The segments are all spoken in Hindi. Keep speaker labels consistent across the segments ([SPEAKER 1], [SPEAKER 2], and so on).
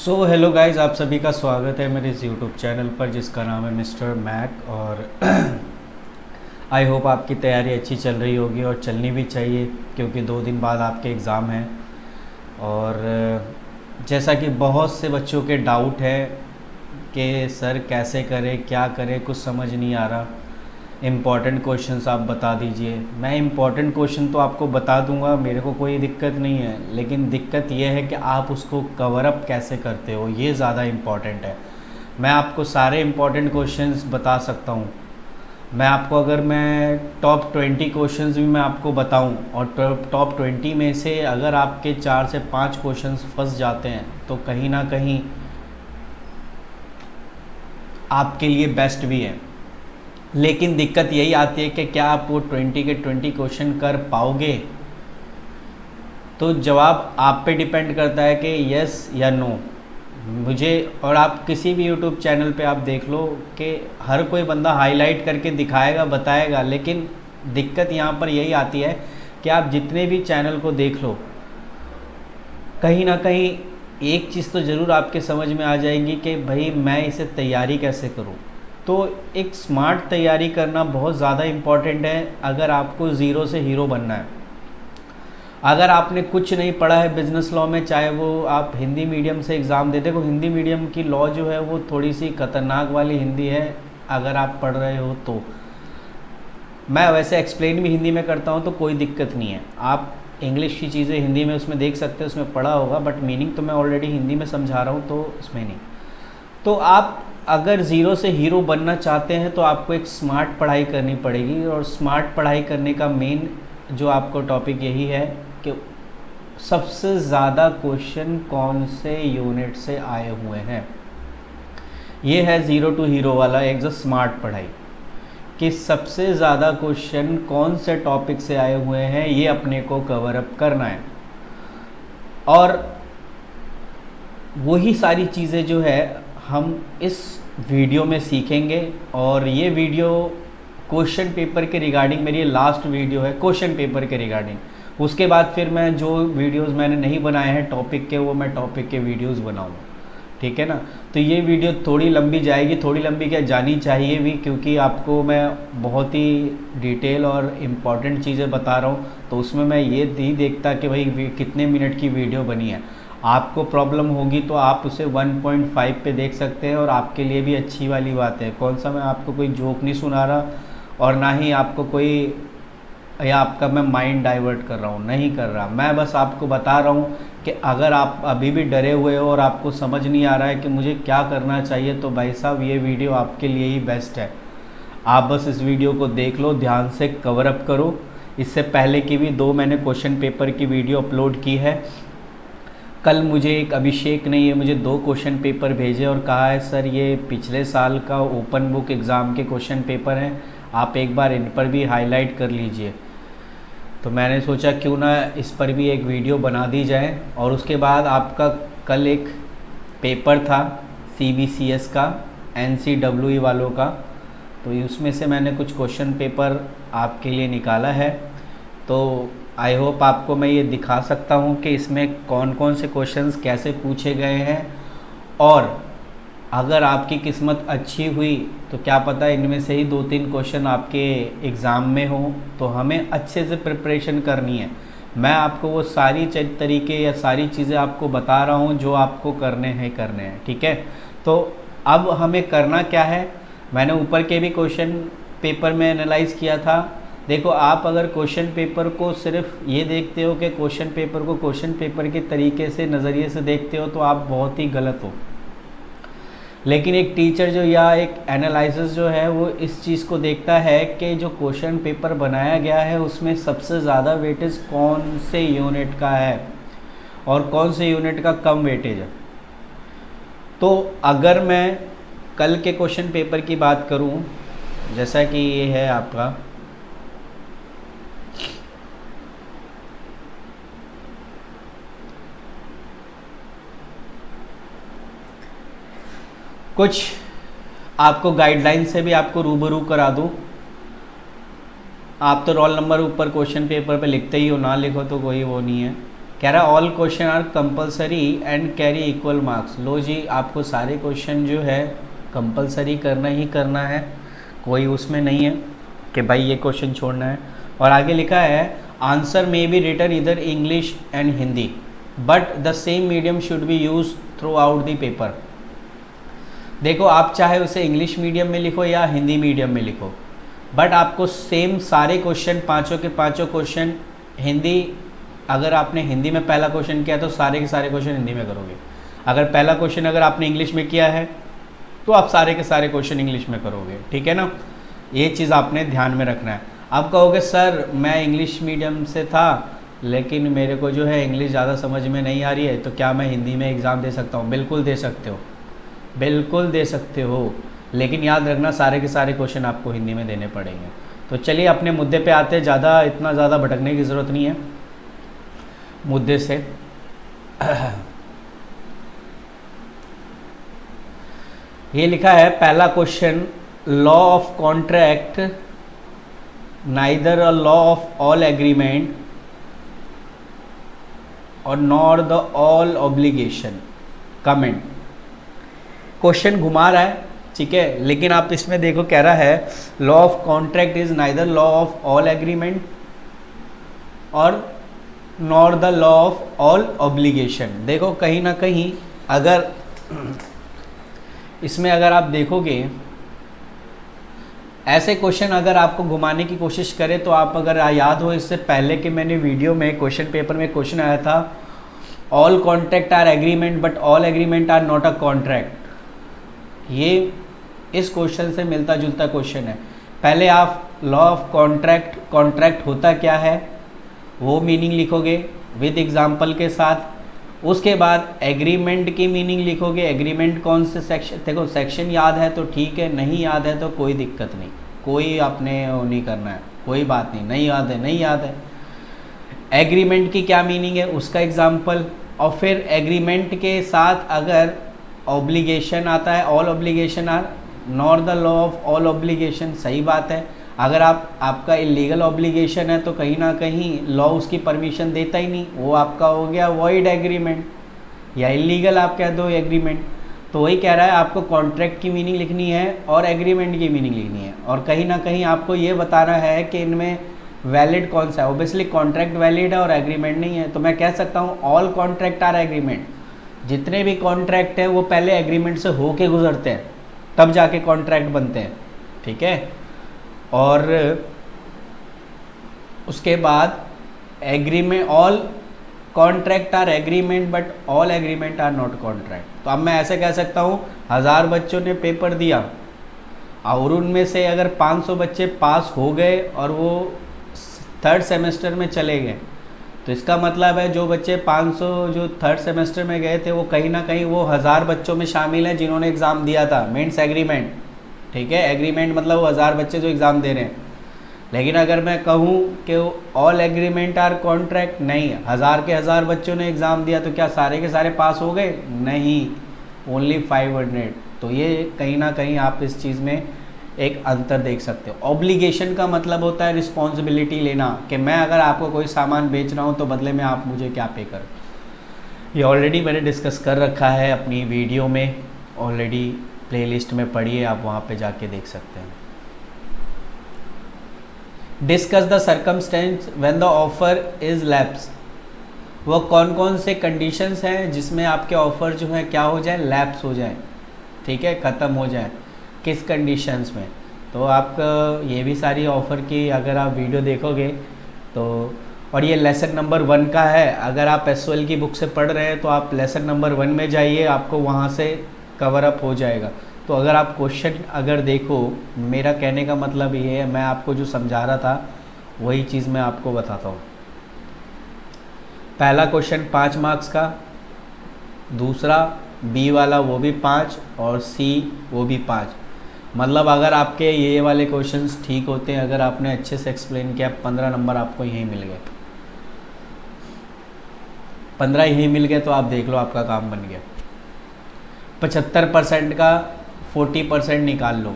[SPEAKER 1] हेलो गाइस, आप सभी का स्वागत है मेरे इस यूट्यूब चैनल पर जिसका नाम है मिस्टर मैक। और आई होप आपकी तैयारी अच्छी चल रही होगी और चलनी भी चाहिए, क्योंकि 2 दिन बाद आपके एग्ज़ाम हैं। और जैसा कि बहुत से बच्चों के डाउट है कि सर कैसे करें, क्या करें, कुछ समझ नहीं आ रहा। इम्पॉर्टेंट क्वेश्चंस आप बता दीजिए। मैं इम्पॉर्टेंट क्वेश्चन तो आपको बता दूंगा, मेरे को कोई दिक्कत नहीं है, लेकिन दिक्कत यह है कि आप उसको कवर अप कैसे करते हो, ये ज़्यादा इम्पॉर्टेंट है। मैं आपको सारे इम्पॉर्टेंट क्वेश्चंस बता सकता हूँ। मैं आपको अगर मैं टॉप 20 क्वेश्चंस भी मैं आपको बताऊं, और टॉप 20 में से अगर आपके 4 से 5 क्वेश्चंस फंस जाते हैं तो कहीं ना कहीं आपके लिए बेस्ट भी है। लेकिन दिक्कत यही आती है कि क्या आप वो 20 के 20 क्वेश्चन कर पाओगे। तो जवाब आप पे डिपेंड करता है कि यस या नो। मुझे और आप किसी भी यूट्यूब चैनल पे आप देख लो कि हर कोई बंदा हाईलाइट करके दिखाएगा, बताएगा, लेकिन दिक्कत यहाँ पर यही आती है कि आप जितने भी चैनल को देख लो, कहीं ना कहीं एक चीज़ तो ज़रूर आपके समझ में आ जाएगी कि भाई मैं इसे तैयारी कैसे करूँ। तो एक स्मार्ट तैयारी करना बहुत ज़्यादा इम्पॉर्टेंट है अगर आपको ज़ीरो से हीरो बनना है। अगर आपने कुछ नहीं पढ़ा है बिज़नेस लॉ में, चाहे वो आप हिंदी मीडियम से एग्ज़ाम दे, देखो हिंदी मीडियम की लॉ जो है वो थोड़ी सी खतरनाक वाली हिंदी है अगर आप पढ़ रहे हो तो। मैं वैसे एक्सप्लेन भी हिंदी में करता हूँ तो कोई दिक्कत नहीं है। आप इंग्लिश की चीज़ें हिंदी में उसमें देख सकते हैं, उसमें पढ़ा होगा, बट मीनिंग तो मैं ऑलरेडी हिंदी में समझा रहा हूँ तो उसमें नहीं। तो आप अगर ज़ीरो से हीरो बनना चाहते हैं तो आपको एक स्मार्ट पढ़ाई करनी पड़ेगी। और स्मार्ट पढ़ाई करने का मेन जो आपको टॉपिक यही है कि सबसे ज़्यादा क्वेश्चन कौन से यूनिट से आए हुए हैं। ये है ज़ीरो टू हीरो वाला एक जो स्मार्ट पढ़ाई, कि सबसे ज़्यादा क्वेश्चन कौन से टॉपिक से आए हुए हैं, ये अपने को कवर अप करना है। और वही सारी चीज़ें जो है हम इस वीडियो में सीखेंगे। और ये वीडियो क्वेश्चन पेपर के रिगार्डिंग मेरी लास्ट वीडियो है क्वेश्चन पेपर के रिगार्डिंग। उसके बाद फिर मैं जो वीडियोस मैंने नहीं बनाए हैं टॉपिक के, वो मैं टॉपिक के वीडियोस बनाऊंगा, ठीक है ना। तो ये वीडियो थोड़ी लंबी जाएगी, थोड़ी लंबी क्या जानी चाहिए भी, क्योंकि आपको मैं बहुत ही डिटेल और इम्पॉर्टेंट चीज़ें बता रहा हूँ। तो उसमें मैं ये नहीं देखता कि भाई कितने मिनट की वीडियो बनी है। आपको प्रॉब्लम होगी तो आप उसे 1.5 पे देख सकते हैं, और आपके लिए भी अच्छी वाली बात है। कौन सा मैं आपको कोई जोक नहीं सुना रहा, और ना ही आपको कोई या आपका मैं माइंड डाइवर्ट कर रहा हूँ, नहीं कर रहा। मैं बस आपको बता रहा हूँ कि अगर आप अभी भी डरे हुए हो और आपको समझ नहीं आ रहा है कि मुझे क्या करना चाहिए, तो भाई साहब ये वीडियो आपके लिए ही बेस्ट है। आप बस इस वीडियो को देख लो, ध्यान से कवर अप करो। इससे पहले की भी 2 मैंने क्वेश्चन पेपर की वीडियो अपलोड की है। कल मुझे एक अभिषेक ने ये मुझे 2 क्वेश्चन पेपर भेजे और कहा है सर ये पिछले साल का ओपन बुक एग्ज़ाम के क्वेश्चन पेपर हैं, आप एक बार इन पर भी हाईलाइट कर लीजिए। तो मैंने सोचा क्यों ना इस पर भी एक वीडियो बना दी जाए। और उसके बाद आपका कल एक पेपर था CBCS का, NCEE वालों का, तो उसमें से मैंने कुछ क्वेश्चन पेपर आपके लिए निकाला है। तो आई होप आपको मैं ये दिखा सकता हूँ कि इसमें कौन कौन से क्वेश्चंस कैसे पूछे गए हैं। और अगर आपकी किस्मत अच्छी हुई तो क्या पता इनमें से ही 2-3 क्वेश्चन आपके एग्ज़ाम में हो। तो हमें अच्छे से प्रिपरेशन करनी है। मैं आपको वो सारी तरीके या सारी चीज़ें आपको बता रहा हूँ जो आपको करने हैं, ठीक है। तो अब हमें करना क्या है, मैंने ऊपर के भी क्वेश्चन पेपर में एनालाइज़ किया था। देखो आप अगर क्वेश्चन पेपर को सिर्फ ये देखते हो कि क्वेश्चन पेपर को क्वेश्चन पेपर के तरीके से, नज़रिए से देखते हो, तो आप बहुत ही गलत हो। लेकिन एक टीचर जो या एक एनालिसिस जो है वो इस चीज़ को देखता है कि जो क्वेश्चन पेपर बनाया गया है उसमें सबसे ज़्यादा वेटेज कौन से यूनिट का है और कौन से यूनिट का कम वेटेज है। तो अगर मैं कल के क्वेश्चन पेपर की बात करूं, जैसा कि ये है आपका कुछ आपको गाइडलाइन से भी आपको रूबरू करा दूँ। आप तो रोल नंबर ऊपर क्वेश्चन पेपर पे लिखते ही हो, ना लिखो तो कोई वो नहीं है, कह रहा all question are compulsory and carry equal marks. लो जी, आपको सारे क्वेश्चन जो है कंपलसरी करना ही करना है, कोई उसमें नहीं है कि भाई ये क्वेश्चन छोड़ना है। और आगे लिखा है आंसर मे बी रिटन इधर English and Hindi but the same medium should be use through out the paper. देखो, आप चाहे उसे इंग्लिश मीडियम में लिखो या हिंदी मीडियम में लिखो, बट आपको सेम सारे क्वेश्चन, पाँचों के पाँचों क्वेश्चन हिंदी, अगर आपने हिंदी में पहला क्वेश्चन किया तो सारे के सारे क्वेश्चन हिंदी में करोगे। अगर पहला क्वेश्चन अगर आपने इंग्लिश में किया है तो आप सारे के सारे क्वेश्चन इंग्लिश में करोगे, ठीक है ना। ये चीज़ आपने ध्यान में रखना है। आप कहोगे सर मैं इंग्लिश मीडियम से था लेकिन मेरे को जो है इंग्लिश ज़्यादा समझ में नहीं आ रही है, तो क्या मैं हिंदी में एग्ज़ाम दे सकता हूँ? बिल्कुल दे सकते हो, बिल्कुल दे सकते हो, लेकिन याद रखना सारे के सारे क्वेश्चन आपको हिंदी में देने पड़ेंगे। तो चलिए अपने मुद्दे पे आते हैं, ज़्यादा इतना ज़्यादा भटकने की ज़रूरत नहीं है मुद्दे से। ये लिखा है पहला question, law of contract neither a law of all agreement और nor the all obligation. Comment question घुमा रहा है, ठीक है, लेकिन आप इसमें देखो कह रहा है law of contract is neither law of all agreement और nor the law of all obligation. देखो कहीं ना कहीं अगर इसमें अगर आप देखोगे ऐसे क्वेश्चन अगर आपको घुमाने की कोशिश करें तो आप अगर याद हो इससे पहले कि मैंने वीडियो में क्वेश्चन पेपर में क्वेश्चन आया था all contract are agreement but all agreement are not a contract. ये इस क्वेश्चन से मिलता जुलता क्वेश्चन है। पहले आप लॉ ऑफ कॉन्ट्रैक्ट, कॉन्ट्रैक्ट होता क्या है वो मीनिंग लिखोगे विद एग्जाम्पल के साथ। उसके बाद एग्रीमेंट की मीनिंग लिखोगे, एग्रीमेंट कौन से सेक्शन, देखो सेक्शन याद है तो ठीक है, नहीं याद है तो कोई दिक्कत नहीं, कोई आपने वो नहीं करना है, कोई बात नहीं, नहीं याद है नहीं याद है। एग्रीमेंट की क्या मीनिंग है उसका एग्जाम्पल, और फिर एग्रीमेंट के साथ अगर ऑब्लिगेशन आता है, all obligation are nor the law of all obligation. सही बात है, अगर आपका इलीगल ऑब्लिगेशन है तो कहीं ना कहीं लॉ उसकी परमिशन देता ही नहीं, वो आपका हो गया वॉइड एग्रीमेंट या इलीगल आप कह दो एग्रीमेंट। तो वही कह रहा है आपको कॉन्ट्रैक्ट की मीनिंग लिखनी है और एग्रीमेंट की मीनिंग लिखनी है, और कहीं ना कहीं आपको ये बताना है कि इनमें वैलिड कौन सा है। ओबियसली कॉन्ट्रैक्ट वैलिड है और एग्रीमेंट नहीं है, तो मैं कह सकता हूँ ऑल कॉन्ट्रैक्ट आर एग्रीमेंट। जितने भी कॉन्ट्रैक्ट हैं वो पहले एग्रीमेंट से होके गुजरते हैं तब जाके कॉन्ट्रैक्ट बनते हैं, ठीक है। और उसके बाद agreement, all contract are agreement but all agreement are not contract. तो अब मैं ऐसे कह सकता हूँ 1000 बच्चों ने पेपर दिया और उनमें से अगर 500 बच्चे पास हो गए और वो 3rd सेमेस्टर में चले गए, तो इसका मतलब है जो बच्चे 500 जो 3rd सेमेस्टर में गए थे वो कहीं ना कहीं वो 1000 बच्चों में शामिल हैं जिन्होंने एग्ज़ाम दिया था। मीन्स एग्रीमेंट, ठीक है, एग्रीमेंट मतलब वो 1000 बच्चे जो एग्ज़ाम दे रहे हैं। लेकिन अगर मैं कहूँ कि ऑल एग्रीमेंट आर कॉन्ट्रैक्ट, नहीं, 1000 के 1000 बच्चों ने एग्ज़ाम दिया तो क्या सारे के सारे पास हो गए? नहीं, ओनली 500। तो ये कहीं ना कहीं आप इस चीज़ में एक अंतर देख सकते हो। ऑब्लिगेशन का मतलब होता है रिस्पॉन्सिबिलिटी लेना, कि मैं अगर आपको कोई सामान बेच रहा हूँ तो बदले में आप मुझे क्या पे करो। ये ऑलरेडी मैंने डिस्कस कर रखा है अपनी वीडियो में, ऑलरेडी प्लेलिस्ट में पढ़िए, आप वहाँ पे जाके देख सकते हैं। Discuss the circumstances when the offer is lapse. वो कौन कौन से कंडीशंस हैं जिसमें आपके ऑफ़र जो है क्या हो जाए, लैप्स हो जाए, ठीक है, ख़त्म हो जाए, किस कंडीशंस में। तो आपका ये भी सारी ऑफ़र की अगर आप वीडियो देखोगे तो, और ये लेसन नंबर 1 का है। अगर आप SOL की बुक से पढ़ रहे हैं तो आप लेसन नंबर 1 में जाइए, आपको वहाँ से कवर अप हो जाएगा। तो अगर आप क्वेश्चन अगर देखो, मेरा कहने का मतलब ये है, मैं आपको जो समझा रहा था वही चीज़ मैं आपको बताता हूँ। पहला क्वेश्चन 5 मार्क्स का, दूसरा B वाला वो भी 5 और C वो भी 5। मतलब अगर आपके ये वाले क्वेश्चंस ठीक होते हैं, अगर आपने अच्छे से एक्सप्लेन किया, 15 नंबर आपको यहीं मिल गए। 15 यहीं मिल गए तो आप देख लो आपका काम बन गया। 75% का 40% निकाल लो,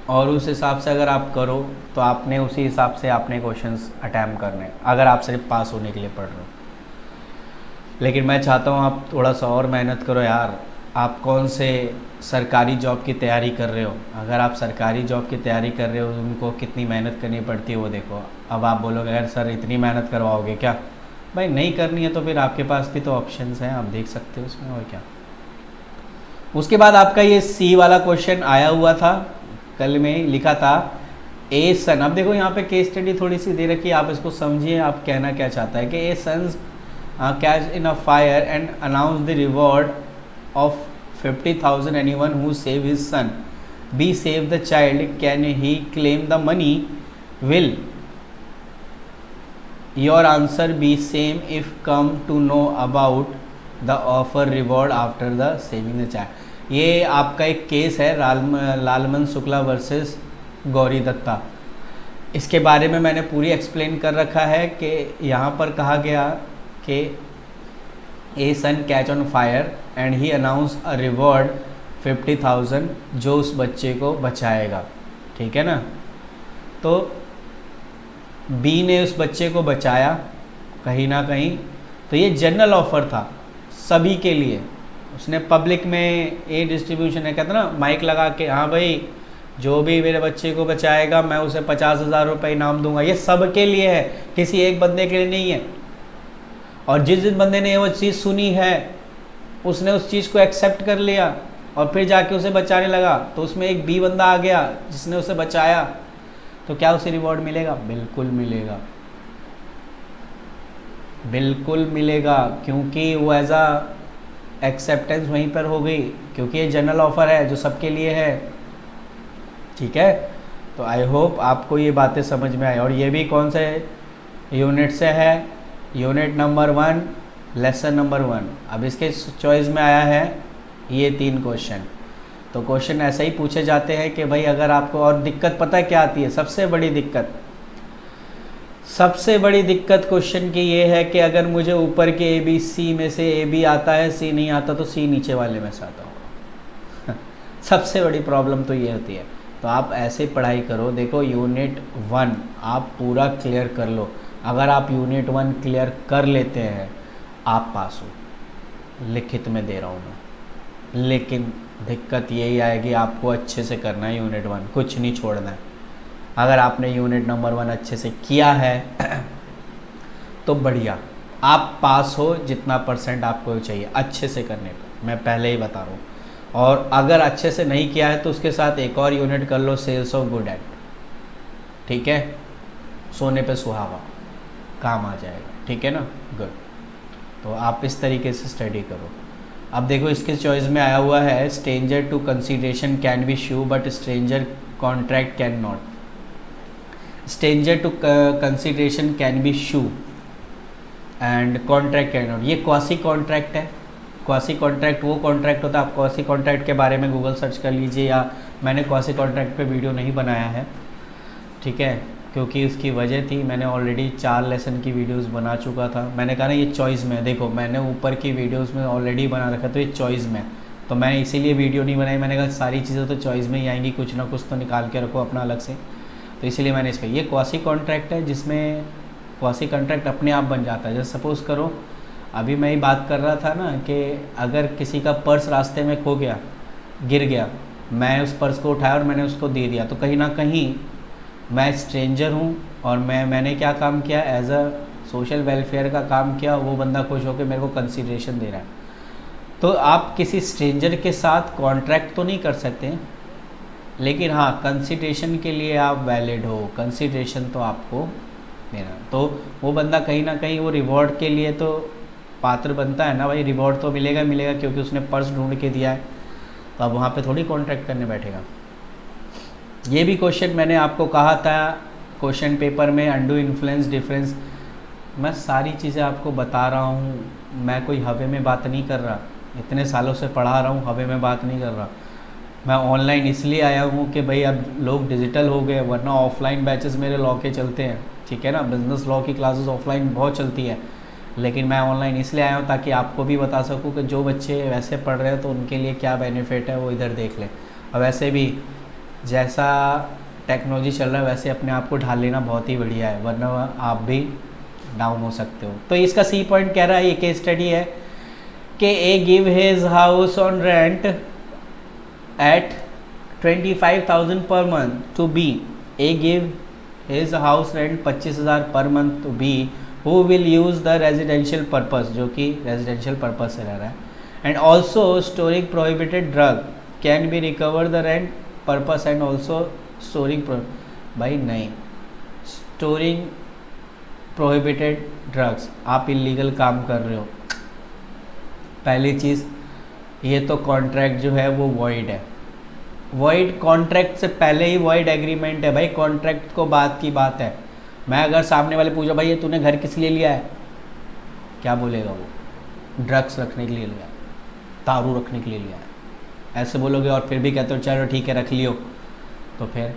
[SPEAKER 1] और उस हिसाब से अगर आप करो तो आपने उसी हिसाब से आपने क्वेश्चंस अटैम्प्ट करने, अगर आप सिर्फ पास होने के लिए पढ़ रहे हो। लेकिन मैं चाहता हूँ आप थोड़ा सा और मेहनत करो यार। आप कौन से सरकारी जॉब की तैयारी कर रहे हो? अगर आप सरकारी जॉब की तैयारी कर रहे हो तो उनको कितनी मेहनत करनी पड़ती है वो देखो। अब आप बोलोगे यार सर इतनी मेहनत करवाओगे क्या? भाई नहीं करनी है तो फिर आपके पास भी तो ऑप्शंस हैं, आप देख सकते हो उसमें, और क्या। उसके बाद आपका ये सी वाला क्वेश्चन आया हुआ था, कल में लिखा था ए सन। अब देखो यहाँ पे केस स्टडी थोड़ी सी दे रखी है, आप इसको समझिए आप कहना क्या चाहता है कि A sons catch in a fire and announce the reward of 50,000 anyone who save his son B save the child can he claim the money will your answer be same if come to know about the offer reward after the saving the child. ये आपका एक केस है लालमन शुक्ला वर्सेस गौरी दत्ता। इसके बारे में मैंने पूरी एक्सप्लेन कर रखा है कि यहाँ पर कहा गया कि A son catch on fire and he announce a reward 50,000 जो उस बच्चे को बचाएगा, ठीक है ना। तो बी ने उस बच्चे को बचाया कहीं ना कहीं, तो ये जनरल ऑफर था सभी के लिए। उसने पब्लिक में ए डिस्ट्रीब्यूशन है, कहते ना माइक लगा के, हाँ भाई जो भी मेरे बच्चे को बचाएगा मैं उसे 50,000 रुपये इनाम दूंगा। ये सब के लिए है, किसी एक बंदे के लिए नहीं है। और जिस बंदे ने वो चीज़ सुनी है उसने उस चीज़ को एक्सेप्ट कर लिया और फिर जाके उसे बचाने लगा, तो उसमें एक बी बंदा आ गया जिसने उसे बचाया, तो क्या उसे रिवॉर्ड मिलेगा? बिल्कुल मिलेगा, बिल्कुल मिलेगा, क्योंकि वो एज अ एक्सेप्टेंस वहीं पर हो गई, क्योंकि ये जनरल ऑफर है जो सबके लिए है, ठीक है। तो आई होप आपको ये बातें समझ में आई। और ये भी कौन से यूनिट से है? Unit number 1 lesson number 1। अब इसके चॉइस में आया है ये 3 क्वेश्चन। तो क्वेश्चन ऐसे ही पूछे जाते हैं कि भाई अगर आपको, और दिक्कत पता है क्या आती है? सबसे बड़ी दिक्कत क्वेश्चन की ये है कि अगर मुझे ऊपर के ए बी सी में से ए बी आता है, सी नहीं आता, तो सी नीचे वाले में से आता होगा। सबसे बड़ी प्रॉब्लम तो ये होती है। तो आप ऐसे पढ़ाई करो, देखो यूनिट 1 आप पूरा क्लियर कर लो। अगर आप यूनिट 1 क्लियर कर लेते हैं आप पास हो, लिखित में दे रहा हूँ मैं। लेकिन दिक्कत यही आएगी, आपको अच्छे से करना है यूनिट 1, कुछ नहीं छोड़ना है। अगर आपने यूनिट नंबर 1 अच्छे से किया है तो बढ़िया, आप पास हो जितना % आपको चाहिए अच्छे से करने पर, मैं पहले ही बता रहा हूँ। और अगर अच्छे से नहीं किया है तो उसके साथ एक और यूनिट कर लो, सेल्स ऑफ गुड एट, ठीक है। सोने पे सुहावा काम आ जाएगा, ठीक है ना, गुड। तो आप इस तरीके से स्टडी करो। अब देखो इसके चॉइस में आया हुआ है stranger to consideration can be sue but stranger contract can not. Stranger to consideration can be sue and contract can not, ये क्वासी कॉन्ट्रैक्ट है। क्वासी कॉन्ट्रैक्ट वो कॉन्ट्रैक्ट होता है, आप क्वासी कॉन्ट्रैक्ट के बारे में गूगल सर्च कर लीजिए, या मैंने क्वासी कॉन्ट्रैक्ट पे वीडियो नहीं बनाया है, ठीक है, क्योंकि उसकी वजह थी मैंने ऑलरेडी 4 लेसन की वीडियोस बना चुका था। मैंने कहा ना ये चॉइस में, देखो मैंने ऊपर की वीडियोस में ऑलरेडी बना रखा, तो ये चॉइस में, तो मैंने इसीलिए वीडियो नहीं बनाई। मैंने कहा सारी चीज़ें तो चॉइस में ही आएंगी, कुछ ना कुछ तो निकाल के रखो अपना अलग से, तो इसीलिए मैंने इस पर। ये क्वासी कॉन्ट्रैक्ट है जिसमें क्वासी कॉन्ट्रैक्ट अपने आप बन जाता है। जैसे सपोज़ करो अभी मैं ही बात कर रहा था ना कि अगर किसी का पर्स रास्ते में खो गया, गिर गया, मैं उस पर्स को उठाया और मैंने उसको दे दिया, तो कहीं ना कहीं मैं स्ट्रेंजर हूँ और मैंने क्या काम किया, एज अ सोशल वेलफेयर का काम किया, वो बंदा खुश होकर मेरे को कंसीडरेशन दे रहा है। तो आप किसी स्ट्रेंजर के साथ कॉन्ट्रैक्ट तो नहीं कर सकते, लेकिन हाँ कंसीडरेशन के लिए आप वैलिड हो, कंसीडरेशन तो आपको देना। तो वो बंदा कहीं ना कहीं वो रिवॉर्ड के लिए तो पात्र बनता है ना भाई, रिवॉर्ड तो मिलेगा मिलेगा क्योंकि उसने पर्स ढूंढ के दिया है, तो अब वहाँ पे थोड़ी कॉन्ट्रैक्ट करने बैठेगा। ये भी क्वेश्चन मैंने आपको कहा था क्वेश्चन पेपर में, अंडू इन्फ्लुएंस डिफरेंस। मैं सारी चीज़ें आपको बता रहा हूँ, मैं कोई हवे में बात नहीं कर रहा, इतने सालों से पढ़ा रहा हूँ, हवे में बात नहीं कर रहा। मैं ऑनलाइन इसलिए आया हूँ कि भाई अब लोग डिजिटल हो गए, वरना ऑफलाइन बैचेस मेरे लॉ के चलते हैं, ठीक है ना, बिजनेस लॉ की क्लासेस ऑफलाइन बहुत चलती है, लेकिन मैं ऑनलाइन इसलिए आया हूँ ताकि आपको भी बता सकूँ कि जो बच्चे वैसे पढ़ रहे हैं तो उनके लिए क्या बेनिफिट है वो इधर देख लें। और वैसे भी जैसा टेक्नोलॉजी चल रहा है वैसे अपने आप को ढाल लेना बहुत ही बढ़िया है, वरना आप भी डाउन हो सकते हो। तो इसका सी पॉइंट कह रहा है, ये केस स्टडी है कि A give his house on rent at 25,000 per month to B, A give his house rent 25,000 per month to B who will use the residential purpose, जो कि रेजिडेंशियल पर्पस से रह रहा है, and also storing prohibited drug can be recover the rent purpose and also storing भाई नहीं, स्टोरिंग प्रोहिबिटेड ड्रग्स, आप इलीगल काम कर रहे हो। पहली चीज़, ये तो कॉन्ट्रैक्ट जो है वो वॉइड है। वॉइड कॉन्ट्रैक्ट से पहले ही वॉइड एग्रीमेंट है भाई, कॉन्ट्रैक्ट को बात की बात है। मैं अगर सामने वाले पूछा भाई ये तूने घर किस लिए लिया है, क्या बोलेगा वो? ड्रग्स रखने के लिए लिया है, दारू रखने के लिए लिया है, ऐसे बोलोगे। और फिर भी कहते हो चलो ठीक है रख लियो, तो फिर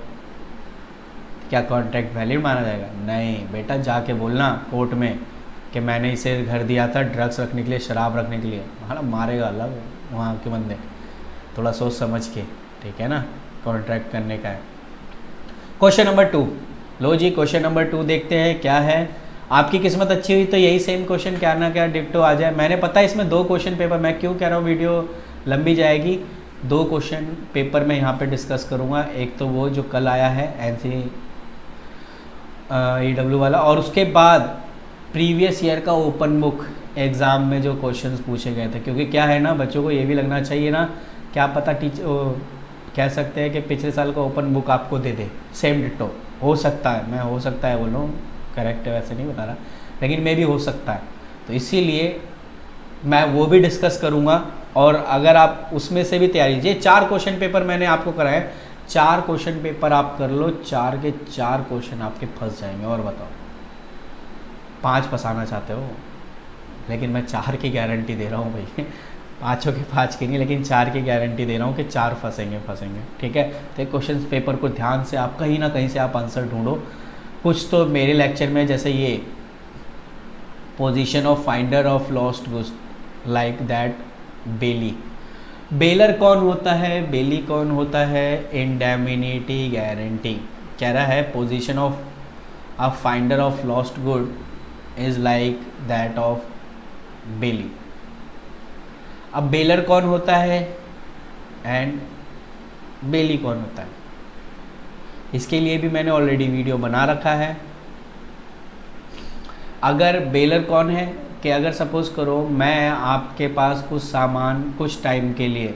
[SPEAKER 1] क्या कॉन्ट्रैक्ट वैलिड माना जाएगा? नहीं बेटा, जाके बोलना कोर्ट में कि मैंने इसे घर दिया था ड्रग्स रखने के लिए, शराब रखने के लिए। हाँ मारेगा अलग वहाँ के बंदे, थोड़ा सोच समझ के, ठीक है ना, कॉन्ट्रैक्ट करने का है। क्वेश्चन नंबर 2, लो जी क्वेश्चन नंबर 2 देखते हैं क्या है। आपकी किस्मत अच्छी हुई तो यही सेम क्वेश्चन क्या ना क्या डिक्टो आ जाए। मैंने पता है इसमें 2 क्वेश्चन पेपर, मैं क्यों कह रहा हूँ वीडियो लंबी जाएगी, 2 क्वेश्चन पेपर मैं यहाँ पे डिस्कस करूँगा। एक तो वो जो कल आया है NCEW वाला, और उसके बाद प्रीवियस ईयर का ओपन बुक एग्ज़ाम में जो क्वेश्चंस पूछे गए थे। क्योंकि क्या है ना, बच्चों को ये भी लगना चाहिए ना, क्या पता टीचर कह सकते हैं कि पिछले साल का ओपन बुक आपको दे दे सेम डिट्टो, हो सकता है, मैं हो सकता है बोलूँ, करेक्ट है वैसे नहीं बता रहा, लेकिन मे भी हो सकता है। तो इसीलिए मैं वो भी डिस्कस करूँगा। और अगर आप उसमें से भी तैयारी, ये 4 क्वेश्चन पेपर मैंने आपको कराए, 4 क्वेश्चन पेपर आप कर लो, 4 के 4 क्वेश्चन आपके फंस जाएंगे। और बताओ 5 फंसाना चाहते हो, लेकिन मैं 4 की गारंटी दे रहा हूँ भाई, 5 के 5 की नहीं, लेकिन 4 की गारंटी दे रहा हूँ कि 4 फंसेंगे, ठीक है। तो क्वेश्चन पेपर को ध्यान से आप कहीं ना कहीं से आप आंसर ढूंढो। कुछ तो मेरे लेक्चर में जैसे ये position of finder of lost goods like that bailee, bailor कौन होता है, बेली कौन होता है, इंडेमिनिटी गारंटी कह रहा है position of a finder of lost good is like that of belly. अब बेलर कौन होता है एंड बेली कौन होता है, इसके लिए भी मैंने ऑलरेडी वीडियो बना रखा है। अगर बेलर कौन है कि अगर सपोज़ करो मैं आपके पास कुछ सामान कुछ टाइम के लिए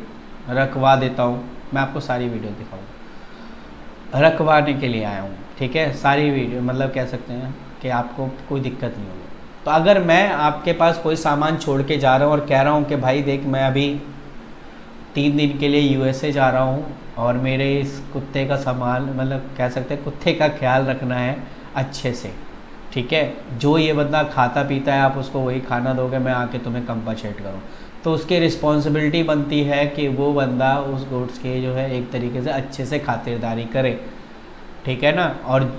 [SPEAKER 1] रखवा देता हूँ, मैं आपको सारी वीडियो दिखाऊंगा, रखवाने के लिए आया हूँ, ठीक है, सारी वीडियो मतलब कह सकते हैं कि आपको कोई दिक्कत नहीं होगी। तो अगर मैं आपके पास कोई सामान छोड़ के जा रहा हूँ और कह रहा हूँ कि भाई देख मैं अभी 3 दिन के लिए USA जा रहा हूँ और मेरे इस कुत्ते का सामान मतलब कह सकते हैं कुत्ते का ख्याल रखना है अच्छे से, ठीक है, जो ये बंदा खाता पीता है आप उसको वही खाना दोगे, मैं आके तुम्हें कंपनसेट करूँ, तो उसकी रिस्पॉन्सिबिलिटी बनती है कि वो बंदा उस गुड्स के जो है एक तरीके से अच्छे से खातिरदारी करे, ठीक है ना। और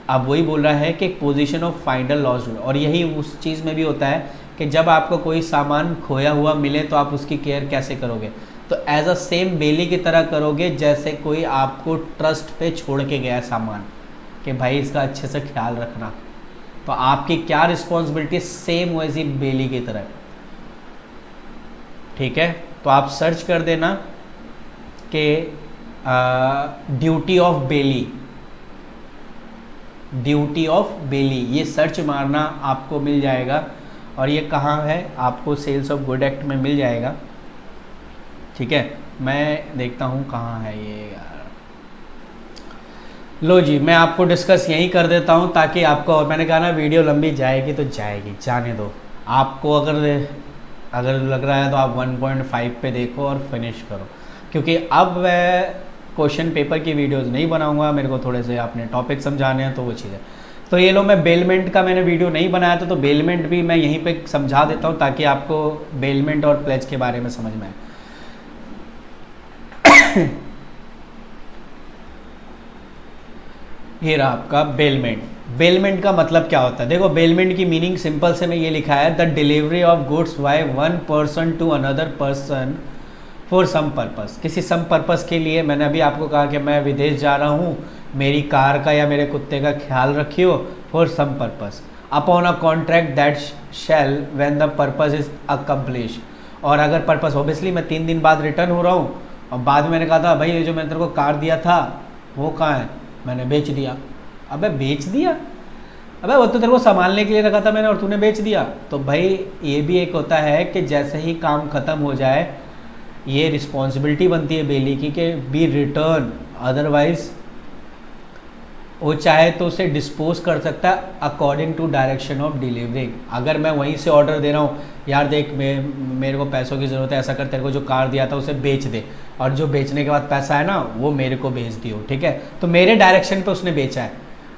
[SPEAKER 1] अब वही बोल रहा है कि पोजीशन ऑफ फाइंडर लॉस्ट, और यही उस चीज़ में भी होता है कि जब आपको कोई सामान खोया हुआ मिले तो आप उसकी केयर कैसे करोगे, तो एज अ सेम बेली की तरह करोगे जैसे कोई आपको ट्रस्ट पे छोड़ के गया सामान कि भाई इसका अच्छे से ख्याल रखना, तो आपकी क्या रिस्पॉन्सिबिलिटी सेम वैसी बेली की तरह, ठीक है। तो आप सर्च कर देना कि duty of belly, duty of belly, ये सर्च मारना आपको मिल जाएगा। और ये कहाँ है, आपको सेल्स ऑफ गुड एक्ट में मिल जाएगा, ठीक है। मैं देखता हूँ कहाँ है ये यार, लो जी मैं आपको डिस्कस यहीं कर देता हूँ ताकि आपको, और मैंने कहा ना वीडियो लंबी जाएगी तो जाएगी, जाने दो। आपको अगर लग रहा है तो आप 1.5 पे देखो और फिनिश करो, क्योंकि अब मैं क्वेश्चन पेपर की वीडियोस नहीं बनाऊंगा, मेरे को थोड़े से अपने टॉपिक समझाने हैं तो वो चीज़ें। तो ये लो मैं बेलमेंट का मैंने वीडियो नहीं बनाया था, तो बेलमेंट भी मैं यहीं पे समझा देता हूँ ताकि आपको बेलमेंट और प्लेज के बारे में समझ में आए। ये रहा आपका बेलमेंट। बेलमेंट का मतलब क्या होता है, देखो बेलमेंट की मीनिंग सिंपल से में ये लिखा है, the delivery of goods by one person to another person for some purpose, किसी सम पर्पस के लिए। मैंने अभी आपको कहा कि मैं विदेश जा रहा हूँ, मेरी कार का या मेरे कुत्ते का ख्याल रखियो for some purpose. Upon a contract that shall when the purpose is accomplish. और अगर पर्पस, ऑब्वियसली मैं 3 दिन बाद रिटर्न हो रहा हूँ और बाद में मैंने कहा था भाई ये जो मैंने तेरे को कार दिया था वो कहाँ है, मैंने बेच दिया। अबे बेच दिया, अबे वो तो तेरे को संभालने के लिए रखा था मैंने और तूने बेच दिया। तो भाई ये भी एक होता है कि जैसे ही काम ख़त्म हो जाए ये रिस्पॉन्सिबिलिटी बनती है बेली की कि बी रिटर्न, अदरवाइज वो चाहे तो उसे डिस्पोज कर सकता है according to direction of delivery. अगर मैं वहीं से ऑर्डर दे रहा हूँ, यार देख मेरे को पैसों की ज़रूरत है, ऐसा कर तेरे को जो कार दिया था उसे बेच दे, और जो बेचने के बाद पैसा है ना वो मेरे को भेज दियो, ठीक है। तो मेरे डायरेक्शन पे उसने बेचा है,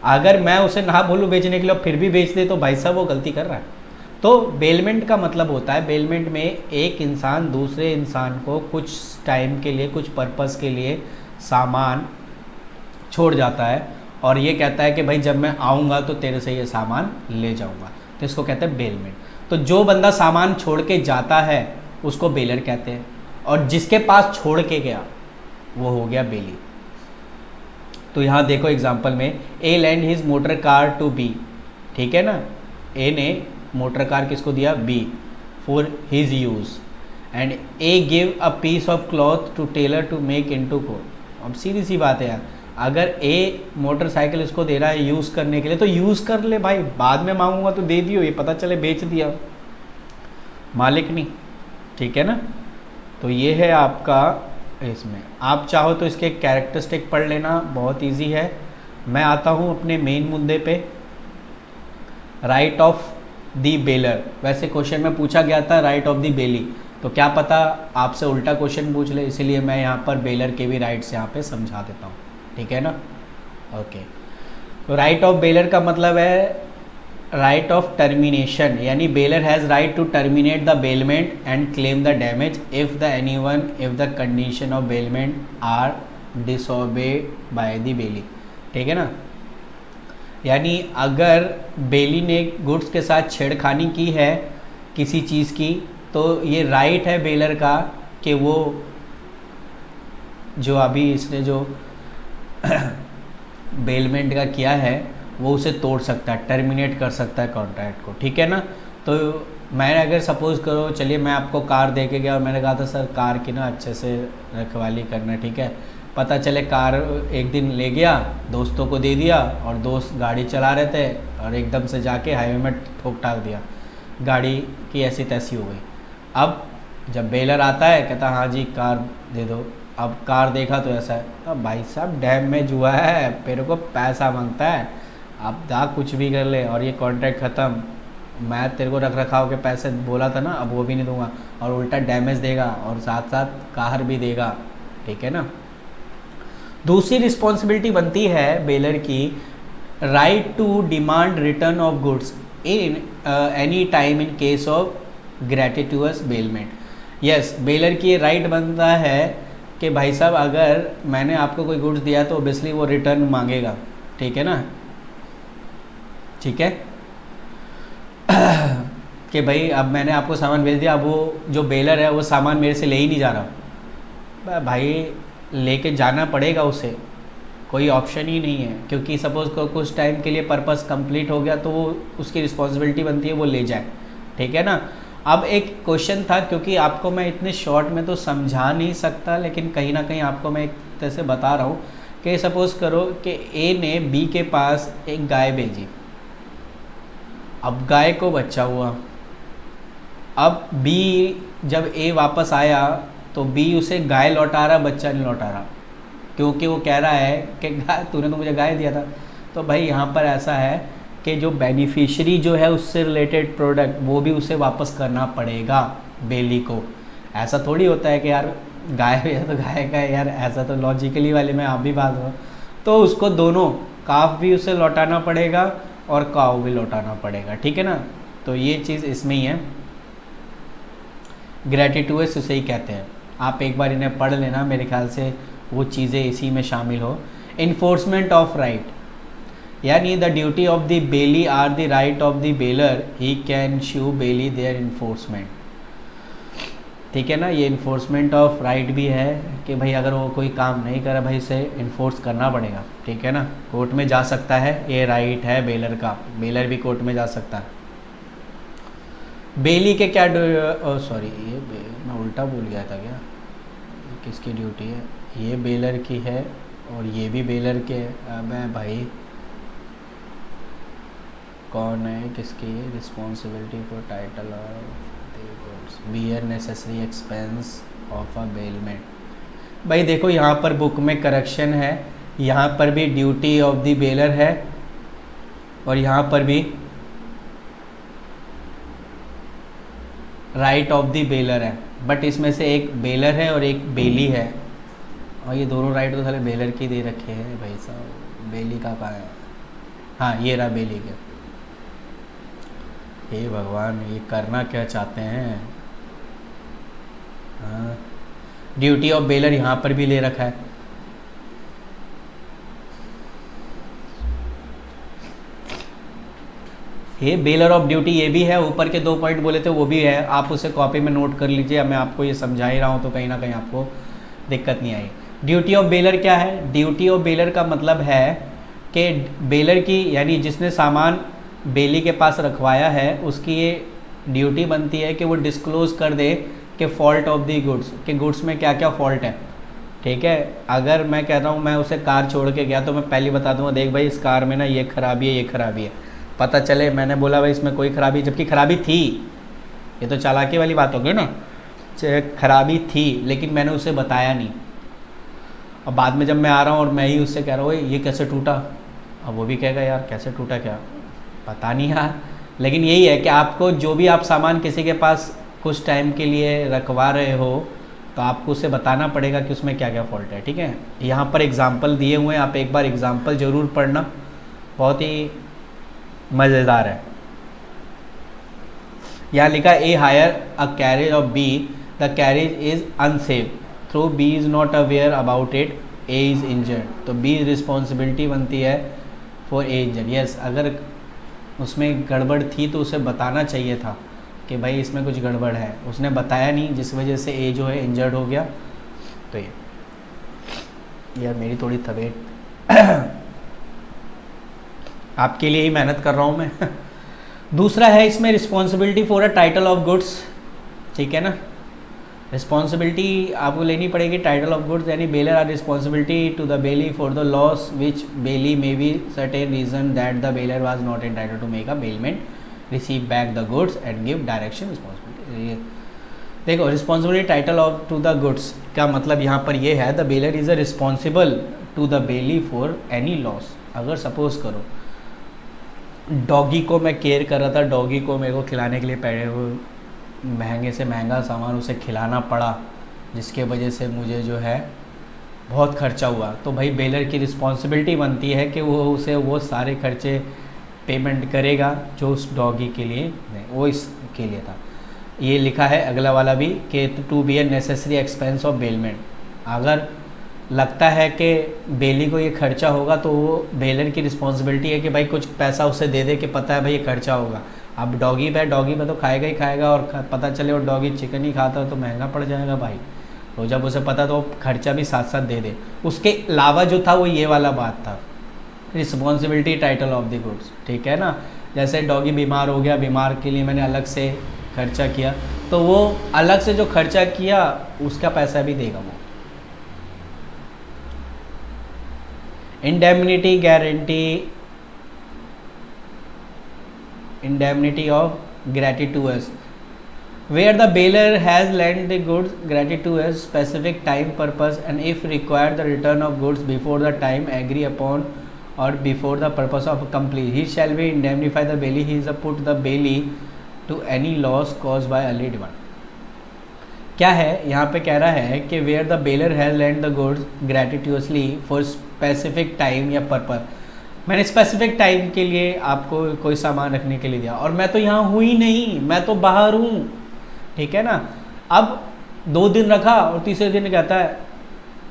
[SPEAKER 1] अगर मैं उसे ना बोलूँ बेचने के लिए फिर भी बेच दे तो भाई साहब वो गलती कर रहा है। तो बेलमेंट का मतलब होता है, बेलमेंट में एक इंसान दूसरे इंसान को कुछ टाइम के लिए, कुछ पर्पस के लिए सामान छोड़ जाता है और ये कहता है कि भाई जब मैं आऊँगा तो तेरे से ये सामान ले जाऊँगा, तो इसको कहते हैं बेलमेंट। तो जो बंदा सामान छोड़ के जाता है उसको बेलर कहते हैं, और जिसके पास छोड़ के गया वो हो गया बेली। तो यहाँ देखो एग्जांपल में, A lend his motor car to B, ठीक है ना, ए ने मोटर कार किसको दिया, B, for his use, and A give a piece of cloth to tailor to make into coat. अब सीधी सी बात है यार, अगर ए मोटरसाइकिल इसको दे रहा है यूज़ करने के लिए तो यूज़ कर ले भाई, बाद में मांगूंगा तो दे दियो, ये पता चले बेच दिया, मालिक नहीं, ठीक है ना। तो ये है आपका, इसमें आप चाहो तो इसके कैरेक्टरिस्टिक पढ़ लेना, बहुत इजी है। मैं आता हूँ अपने मेन मुद्दे पे, राइट ऑफ दी बेलर। वैसे क्वेश्चन में पूछा गया था राइट ऑफ दी बेली, तो क्या पता आपसे उल्टा क्वेश्चन पूछ ले, इसीलिए मैं यहाँ पर बेलर के भी राइट्स यहाँ पे समझा देता हूँ, ठीक है ना। ओके, तो राइट ऑफ बेलर का मतलब है राइट ऑफ टर्मिनेशन, यानी bailor has right to terminate the bailment and claim the damage if the anyone if the condition of bailment are disobeyed by the bailee, ठीक है ना। यानी अगर बेली ने गुड्स के साथ छेड़खानी की है किसी चीज़ की, तो ये राइट है बेलर का कि वो जो अभी इसने जो बेलमेंट का किया है वो उसे तोड़ सकता है, टर्मिनेट कर सकता है कॉन्ट्रैक्ट को, ठीक है ना। तो मैंने अगर सपोज़ करो, चलिए मैं आपको कार दे के गया और मैंने कहा था सर कार की ना अच्छे से रखवाली करना, ठीक है। पता चले कार एक दिन ले गया, दोस्तों को दे दिया, और दोस्त गाड़ी चला रहे थे और एकदम से जाके हाईवे में ठोक ठाक दिया, गाड़ी की ऐसी तैसी हो गई। अब जब बेलर आता है कहता हाँ जी कार दे दो, अब कार देखा तो ऐसा है, अब भाई साहब डैम में जुआ है, मेरे को पैसा मांगता है, अब जा कुछ भी कर ले, और ये कॉन्ट्रैक्ट ख़त्म, मैं तेरे को रख रखाव के पैसे बोला था ना, अब वो भी नहीं दूंगा, और उल्टा डैमेज देगा और साथ साथ कार भी देगा, ठीक है ना। दूसरी रिस्पॉन्सिबिलिटी बनती है बेलर की, right to demand return of goods in any time in case of gratuitous bailment. Yes, bailor की राइट बनता है कि भाई साहब अगर मैंने आपको कोई गुड्स दिया तो ऑब्वियसली वो रिटर्न मांगेगा, ठीक है ना, ठीक है। कि भाई अब मैंने आपको सामान भेज दिया, अब वो जो बेलर है वो सामान मेरे से ले ही नहीं जा रहा, भाई लेके जाना पड़ेगा उसे, कोई ऑप्शन ही नहीं है, क्योंकि सपोज़ को कुछ टाइम के लिए पर्पस कंप्लीट हो गया तो वो उसकी रिस्पॉन्सिबिलिटी बनती है वो ले जाए, ठीक है ना। अब एक क्वेश्चन था, क्योंकि आपको मैं इतने शॉर्ट में तो समझा नहीं सकता, लेकिन कहीं ना कहीं आपको मैं एक तरह से बता रहा हूँ कि सपोज़ करो कि ए ने बी के पास एक गाय भेजी, अब गाय को बच्चा हुआ, अब बी जब ए वापस आया तो बी उसे गाय लौटा रहा, बच्चा नहीं लौटा रहा, क्योंकि वो कह रहा है कि गाय तूने तो मुझे गाय दिया था। तो भाई यहाँ पर ऐसा है कि जो बेनिफिशियरी जो है उससे रिलेटेड प्रोडक्ट वो भी उसे वापस करना पड़ेगा बेली को। ऐसा थोड़ी होता है कि यार गाय है तो गाय का है यार, ऐसा तो लॉजिकली वाले में आप भी बात हो, तो उसको दोनों काफ भी उसे लौटाना पड़ेगा और काव भी लौटाना पड़ेगा, ठीक है ना। तो ये चीज़ इसमें ही है, ग्रेटिट्यूअस उसे ही कहते हैं। आप एक बार इन्हें पढ़ लेना, मेरे ख्याल से वो चीज़ें इसी में शामिल हो। इन्फोर्समेंट ऑफ राइट, यानी the duty of the bailee or the right of the bailor, he can sue bailee their enforcement, ठीक है ना। ये इन्फोर्समेंट ऑफ राइट भी है कि भाई अगर वो कोई काम नहीं करे भाई इसे इन्फोर्स करना पड़ेगा, ठीक है ना। कोर्ट में जा सकता है, ये राइट है बेलर का, बेलर भी कोर्ट में जा सकता है। बेली के क्या सॉरी ये मैं उल्टा भूल गया था क्या, ये किसकी ड्यूटी है, ये बेलर की है और ये भी बेलर के है। अबे भाई कौन है किसकी है, रिस्पॉन्सिबिलिटी फॉर टाइटल और bear necessary expense of a bailment. भाई देखो यहाँ पर बुक में करेक्शन है, यहाँ पर भी ड्यूटी ऑफ द बेलर है और यहाँ पर भी राइट ऑफ द बेलर है, बट इसमें से एक बेलर है और एक बेली है, और ये दोनों राइट तो साले बेलर की दे रखे हैं भाई साहब। बेली का कहाँ है, हाँ ये रहा बेली के। हे भगवान ये करना क्या चाहते हैं। हाँ ड्यूटी ऑफ बेलर यहाँ पर भी ले रखा है। ये बेलर ऑफ ड्यूटी ये भी है, ऊपर के 2 पॉइंट बोले थे वो भी है, आप उसे कॉपी में नोट कर लीजिए, मैं आपको ये समझा ही रहा हूँ तो कहीं ना कहीं आपको दिक्कत नहीं आई। ड्यूटी ऑफ बेलर क्या है, ड्यूटी ऑफ बेलर का मतलब है कि बेलर की यानी जिसने सामान बेली के पास रखवाया है उसकी ये ड्यूटी बनती है कि वो डिस्क्लोज़ कर दे कि फॉल्ट ऑफ दी गुड्स, कि गुड्स में क्या क्या फॉल्ट है, ठीक है। अगर मैं कह रहा हूँ मैं उसे कार छोड़ के गया तो मैं पहले बता दूँगा देख भाई इस कार में ना ये खराबी है, ये खराबी है, पता चले मैंने बोला भाई इसमें कोई खराबी जबकि खराबी थी, ये तो चालाकी वाली बात होगी ना, खराबी थी लेकिन मैंने उसे बताया नहीं। अब बाद में जब मैं आ रहा हूँ और मैं ही उससे कह रहा हूँ ये कैसे टूटा, अब वो भी कहेगा यार कैसे टूटा, क्या पता नहीं यार। लेकिन यही है कि आपको जो भी आप सामान किसी के पास कुछ टाइम के लिए रखवा रहे हो तो आपको उसे बताना पड़ेगा कि उसमें क्या क्या फॉल्ट है, ठीक है। यहाँ पर एग्जाम्पल दिए हुए हैं, आप एक बार एग्जाम्पल ज़रूर पढ़ना, बहुत ही मज़ेदार है। यहाँ लिखा A hire a carriage of B, the carriage is unsafe though B is not aware about it, A is injured, तो बी रिस्पॉन्सिबिलिटी बनती है फॉर ए इंजर्ड। यस अगर उसमें गड़बड़ थी तो उसे बताना चाहिए था कि भाई इसमें कुछ गड़बड़ है, उसने बताया नहीं जिस वजह से ए जो है इंजर्ड हो गया। तो ये यार मेरी थोड़ी तबीयत आपके लिए ही मेहनत कर रहा हूँ मैं दूसरा है इसमें responsibility for a title of goods, ठीक है ना। रिस्पॉन्सिबिलिटी आपको लेनी पड़ेगी टाइटल ऑफ गुड्स, यानी bailor are responsibility to the bailee for the loss which bailee may be certain reason that the bailor was not entitled to make a bailment, receive back the goods and give direction responsibility. देखो responsibility title of to the goods का मतलब यहाँ पर ये है the bailor is a responsible to the bailee for any loss. अगर सपोज करो डॉगी को मैं केयर कर रहा था, डॉगी को मेरे को खिलाने के लिए पहले वो महंगे से महंगा सामान उसे खिलाना पड़ा जिसके वजह से मुझे जो है बहुत खर्चा हुआ, तो भाई बेलर की रिस्पॉन्सिबिलिटी बनती है कि वो उसे वो सारे खर्चे पेमेंट करेगा जो उस डॉगी के लिए नहीं, वो इसके लिए था। ये लिखा है अगला वाला भी कि to B a necessary expense of bailment, अगर लगता है कि बेली को ये खर्चा होगा तो वो बेलर की रिस्पॉन्सिबिलिटी है कि भाई कुछ पैसा उसे दे दे कि पता है भाई ये खर्चा होगा। अब डॉगी पे तो खाएगा ही खाएगा और पता चले और डॉगी चिकन ही खाता है तो महंगा पड़ जाएगा भाई, तो जब उसे पता तो खर्चा भी साथ साथ दे दे। उसके अलावा जो था वो ये वाला बात था responsibility title of the goods, ठीक है ना। जैसे डॉगी बीमार हो गया, बीमार के लिए मैंने अलग से खर्चा किया तो वो अलग से जो खर्चा किया उसका पैसा भी देगा वो। Indemnity guarantee, indemnity of gratuitous where the bailor has lent the goods gratuitous specific time purpose and if required the return of goods before the time agree upon or before the purpose of complete he shall be indemnify the bailey, he is a put the bailey to any loss caused by early demand। क्या है यहाँ पे कह रहा है कि where the bailor has lent the goods gratuitously for specific time या पर्पज, मैंने स्पेसिफिक टाइम के लिए आपको कोई सामान रखने के लिए दिया और मैं तो यहाँ हूँ ही नहीं, मैं तो बाहर हूँ, ठीक है ना। अब 2 दिन रखा और तीसरे दिन कहता है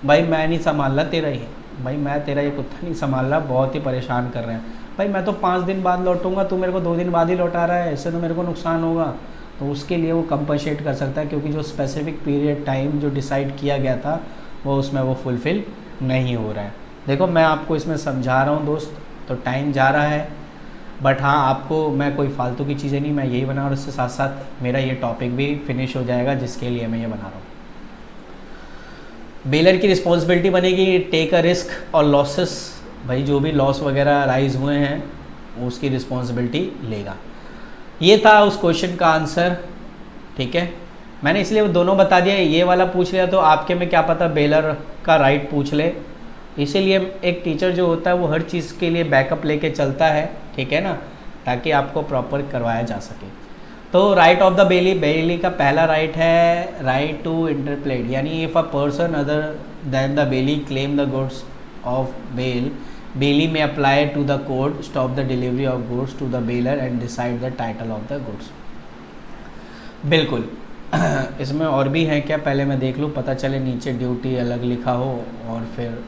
[SPEAKER 1] भाई मैं नहीं संभाल रहा तेरा ही, भाई मैं तेरा ये कुत्ता नहीं संभाल रहा, बहुत ही परेशान कर रहे हैं भाई, मैं तो 5 दिन बाद लौटूंगा, तू मेरे को 2 दिन बाद ही लौटा रहा है, इससे तो मेरे को नुकसान होगा। तो उसके लिए वो कंपनसेट कर सकता है, क्योंकि जो स्पेसिफिक पीरियड टाइम जो डिसाइड किया गया था वो उसमें वो फुलफ़िल नहीं हो रहा है। देखो मैं आपको इसमें समझा रहा हूँ दोस्त, तो टाइम जा रहा है, बट हाँ आपको मैं कोई फालतू की चीज़ें नहीं, मैं यही बना, और इसके साथ साथ मेरा ये टॉपिक भी फिनिश हो जाएगा जिसके लिए मैं ये बना रहा हूँ। बेलर की रिस्पॉन्सिबिलिटी बनेगी टेक अ रिस्क और लॉसेस, भाई जो भी लॉस वगैरह राइज हुए हैं उसकी रिस्पॉन्सिबिलिटी लेगा। ये था उस क्वेश्चन का आंसर, ठीक है। मैंने इसलिए वो दोनों बता दिया, ये वाला पूछ लिया तो आपके में क्या पता बेलर का राइट पूछ ले, इसीलिए एक टीचर जो होता है वो हर चीज़ के लिए बैकअप लेके चलता है, ठीक है ना, ताकि आपको प्रॉपर करवाया जा सके। तो right of the bailee, bailee का पहला राइट है राइट टू इंटरप्लेट, यानी if a person other than the bailee claim the goods of bail, bailee may apply to the court stop the delivery of goods to the bailor and decide the title of the goods. बिल्कुल इसमें और भी है क्या, पहले मैं देख लूँ, पता चले नीचे ड्यूटी अलग लिखा हो और फिर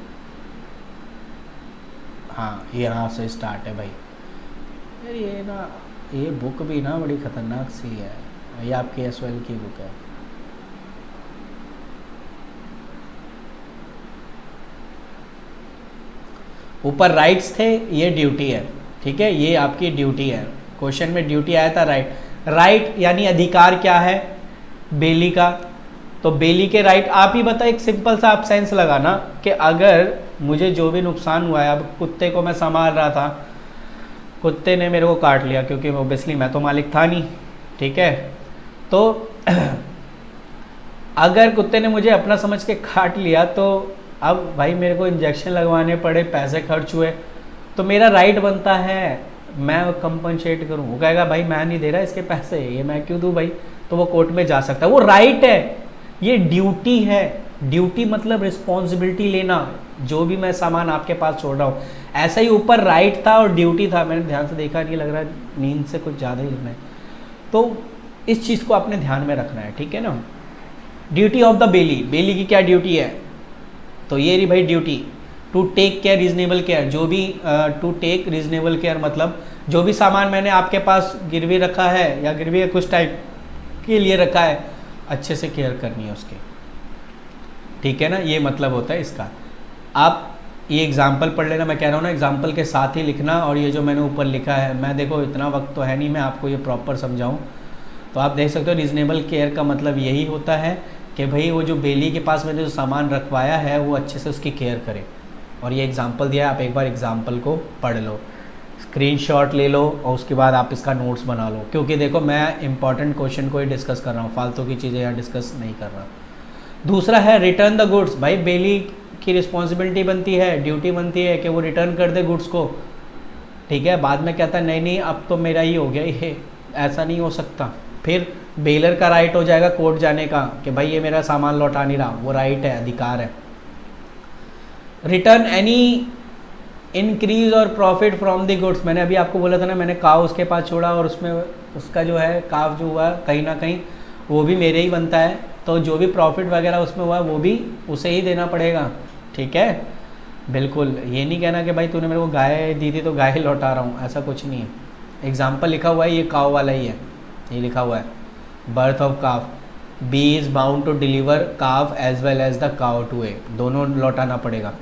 [SPEAKER 1] हाँ यहाँ से स्टार्ट है भाई। यार ये ना ये बुक भी ना बड़ी ख़तरनाक सी है, ये आपकी एसवाइल की बुक है। ऊपर राइट्स थे, ये ड्यूटी है, ठीक है, ये आपकी ड्यूटी है। क्वेश्चन में ड्यूटी आया था राइट, राइट यानी अधिकार क्या है बेली का, तो बेली के राइट आप ही बताओ, एक सिंपल सा आप सेंस लगाना कि अगर मुझे जो भी नुकसान हुआ है, अब कुत्ते को मैं संभाल रहा था, कुत्ते ने मेरे को काट लिया, क्योंकि ओबियसली मैं तो मालिक था नहीं, ठीक है, तो अगर कुत्ते ने मुझे अपना समझ के काट लिया तो अब भाई मेरे को इंजेक्शन लगवाने पड़े, पैसे खर्च हुए, तो मेरा राइट बनता है मैं कंपनसेट करूं। वो कहेगा भाई मैं नहीं दे रहा इसके पैसे, ये मैं क्यों दूं भाई, तो वो कोर्ट में जा सकता है, वो राइट है। ये ड्यूटी है, ड्यूटी मतलब रिस्पॉन्सिबिलिटी लेना, जो भी मैं सामान आपके पास छोड़ रहा हूँ। ऐसा ही ऊपर राइट था और ड्यूटी था, मैंने ध्यान से देखा नहीं, लग रहा है नींद से कुछ ज़्यादा ही लेना है, तो इस चीज़ को आपने ध्यान में रखना है, ठीक है ना। Duty of the bailee, bailee की क्या ड्यूटी है, तो ये रही भाई duty, to take care reasonable care, जो भी टू टेक रीजनेबल केयर मतलब जो भी सामान मैंने आपके पास गिरवी रखा है या गिरवी कुछ टाइम के लिए रखा है, अच्छे से केयर करनी है उसकी, ठीक है ना, ये मतलब होता है इसका। आप ये एग्जाम्पल पढ़ लेना, मैं कह रहा हूँ ना एग्जाम्पल के साथ ही लिखना, और ये जो मैंने ऊपर लिखा है, मैं देखो इतना वक्त तो है नहीं मैं आपको ये प्रॉपर समझाऊँ, तो आप देख सकते हो रीजनेबल केयर का मतलब यही होता है कि भाई वो जो बेली के पास मैंने जो सामान रखवाया है वो अच्छे से उसकी केयर करे, और ये एग्जाम्पल दिया है, आप एक बार एग्जाम्पल को पढ़ लो, स्क्रीनशॉट ले लो और उसके बाद आप इसका नोट्स बना लो, क्योंकि देखो मैं इंपॉर्टेंट क्वेश्चन को ही डिस्कस कर रहा हूँ, फालतू की चीज़ें यहाँ डिस्कस नहीं कर रहा। दूसरा है रिटर्न द गुड्स, भाई बेली की रिस्पॉन्सिबिलिटी बनती है, ड्यूटी बनती है कि वो रिटर्न कर दे गुड्स को, ठीक है। बाद में कहता है नहीं नहीं अब तो मेरा ही हो गया ये, ऐसा नहीं हो सकता, फिर बेलर का राइट हो जाएगा कोर्ट जाने का कि भाई ये मेरा सामान लौटा नहीं रहा, वो राइट है, अधिकार है। रिटर्न एनी इंक्रीज और प्रॉफिट फ्रॉम द गुड्स, मैंने अभी आपको बोला था ना, मैंने काव उसके पास छोड़ा और उसमें उसका जो है काव जो हुआ कहीं ना कहीं वो भी मेरे ही बनता है, तो जो भी प्रॉफिट वगैरह उसमें हुआ वो भी उसे ही देना पड़ेगा, ठीक है। बिल्कुल ये नहीं कहना कि भाई तूने मेरे को गाय दी थी तो गाय ही लौटा रहा हूँ, ऐसा कुछ नहीं है। एग्जाम्पल लिखा हुआ है, ये काव वाला ही है, ये लिखा हुआ है birth of cow, B is bound to deliver cow as well as the cow to A, दोनों लौटाना पड़ेगा।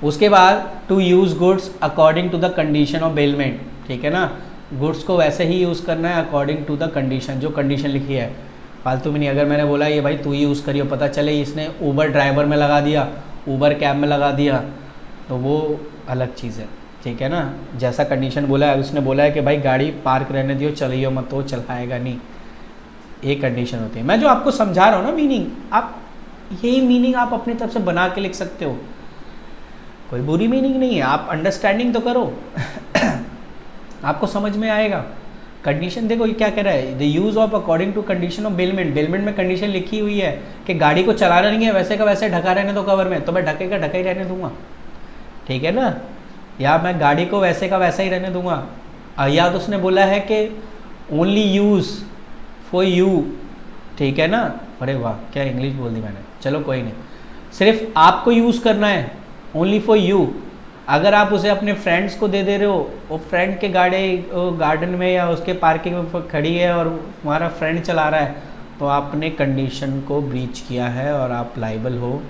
[SPEAKER 1] उसके बाद to use goods according to the condition of bailment, ठीक है ना, गुड्स को वैसे ही यूज़ करना है अकॉर्डिंग टू द कंडीशन, जो कंडीशन लिखी है, फालतू में नहीं। अगर मैंने बोला ये भाई तू ही यूज़ करियो, पता चले इसने ऊबर ड्राइवर में लगा दिया, ऊबर कैब में लगा दिया, तो वो अलग चीज़ है, ठीक है ना। जैसा कंडीशन बोला है, उसने बोला है कि भाई गाड़ी पार्क रहने दियो, चलियो मत, तो चलाएगा नहीं, ये कंडीशन होती है। मैं जो आपको समझा रहा हूँ ना मीनिंग, आप यही मीनिंग आप अपनी तरफ से बना के लिख सकते हो, कोई बुरी मीनिंग नहीं है, आप अंडरस्टैंडिंग तो करो आपको समझ में आएगा। कंडीशन देखो ये क्या कह रहा है, the use of according to condition of bailment, bailment में कंडीशन लिखी हुई है कि गाड़ी को चलाना नहीं है, वैसे का वैसे ढका रहने दो कवर में, तो मैं ढके का ढका ही रहने दूंगा, ठीक है ना, या मैं गाड़ी को वैसे का वैसा ही रहने दूंगा। या तो उसने बोला है कि ओनली यूज़ फॉर यू, ठीक है ना, अरे वाह क्या इंग्लिश बोल दी मैंने, चलो कोई नहीं, सिर्फ आपको यूज़ करना है, ओनली फॉर यू। अगर आप उसे अपने फ्रेंड्स को दे रहे हो, वो फ्रेंड के गार्डन में या उसके पार्किंग में खड़ी है और तुम्हारा फ्रेंड चला रहा है, तो आपने कंडीशन को ब्रीच किया है और आप लाइबल हो।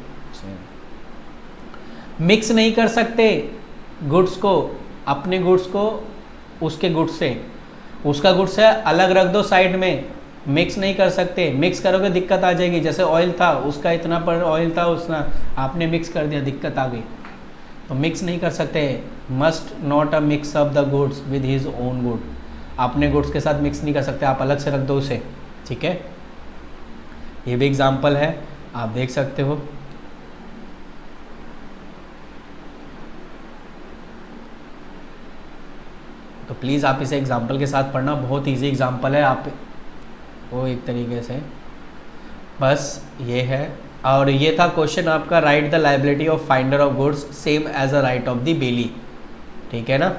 [SPEAKER 1] मिक्स नहीं कर सकते गुड्स को, अपने गुड्स को उसके गुड्स से, उसका गुड्स है अलग रख दो साइड में, मिक्स नहीं कर सकते। मिक्स करोगे दिक्कत आ जाएगी। जैसे ऑयल था, उसका इतना पर ऑयल था, उसने आपने मिक्स कर दिया, दिक्कत आ गई। तो मिक्स नहीं कर सकते। Must not a mix up the goods with his own good, अपने गुड्स के साथ मिक्स नहीं कर सकते, आप अलग से रख दो उसे, ठीक है। ये भी एग्जाम्पल है, आप देख सकते हो। तो प्लीज़ आप इसे एग्जाम्पल के साथ पढ़ना, बहुत इजी एग्जाम्पल है। आप वो एक तरीके से बस ये है। और ये था क्वेश्चन आपका, right the liability of finder of goods same as a right of the bailee, ठीक है ना।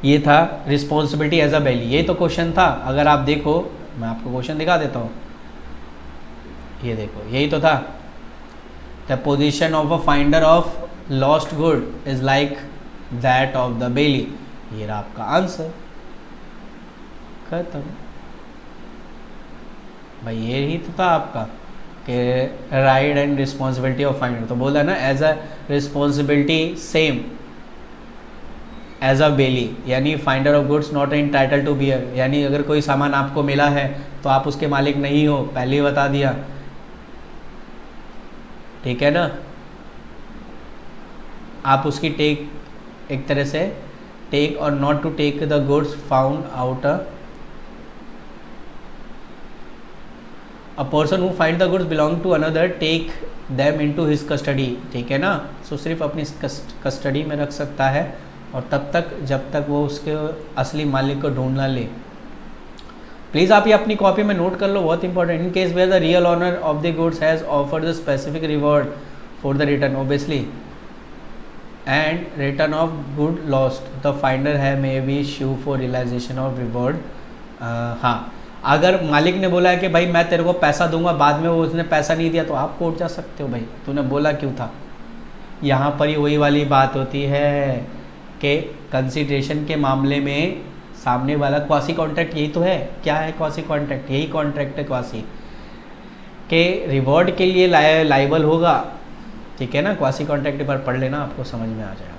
[SPEAKER 1] ये था रिस्पॉन्सिबिलिटी एज अ बेली, ये तो क्वेश्चन था। अगर आप देखो, मैं आपको क्वेश्चन दिखा देता हूँ, ये देखो यही तो था। The position of a finder of lost good is like that of the बेली, ये रहा आपका आंसर, खत्म भाई। ये ही तो था आपका कि right and responsibility of finder, तो बोला ना as a responsibility same as a bailee, यानी finder of goods not entitled to bear, यानी अगर कोई सामान आपको मिला है तो आप उसके मालिक नहीं हो, पहले ही बता दिया, ठीक है ना। आप उसकी टेक, एक तरह से टेक और not to take the goods found out a person who find the goods belong to another take them into his custody, ठीक है ना। सो सिर्फ अपनी कस्टडी में रख सकता है और तब तक जब तक वो उसके असली मालिक को ढूंढ ना ले। प्लीज़ आप ये अपनी कॉपी में नोट कर लो, बहुत important. In case where the real owner of the goods has offered the specific reward for the return obviously and return of good lost, the finder है may be sue for realization of reward. हाँ, अगर मालिक ने बोला है कि भाई मैं तेरे को पैसा दूंगा, बाद में वो उसने पैसा नहीं दिया, तो आप कोर्ट जा सकते हो, भाई तूने बोला क्यों था। यहाँ पर ही वही वाली बात होती है कि कंसिडरेशन के मामले में सामने वाला क्वासी कॉन्ट्रैक्ट, यही तो है। क्या है क्वासी कॉन्ट्रैक्ट? यही कॉन्ट्रैक्ट है क्वासी, के रिवॉर्ड के लिए लाइबल होगा, ठीक है ना। क्वासी कॉन्ट्रैक्ट एक बार पढ़ लेना, आपको समझ में आ जाएगा।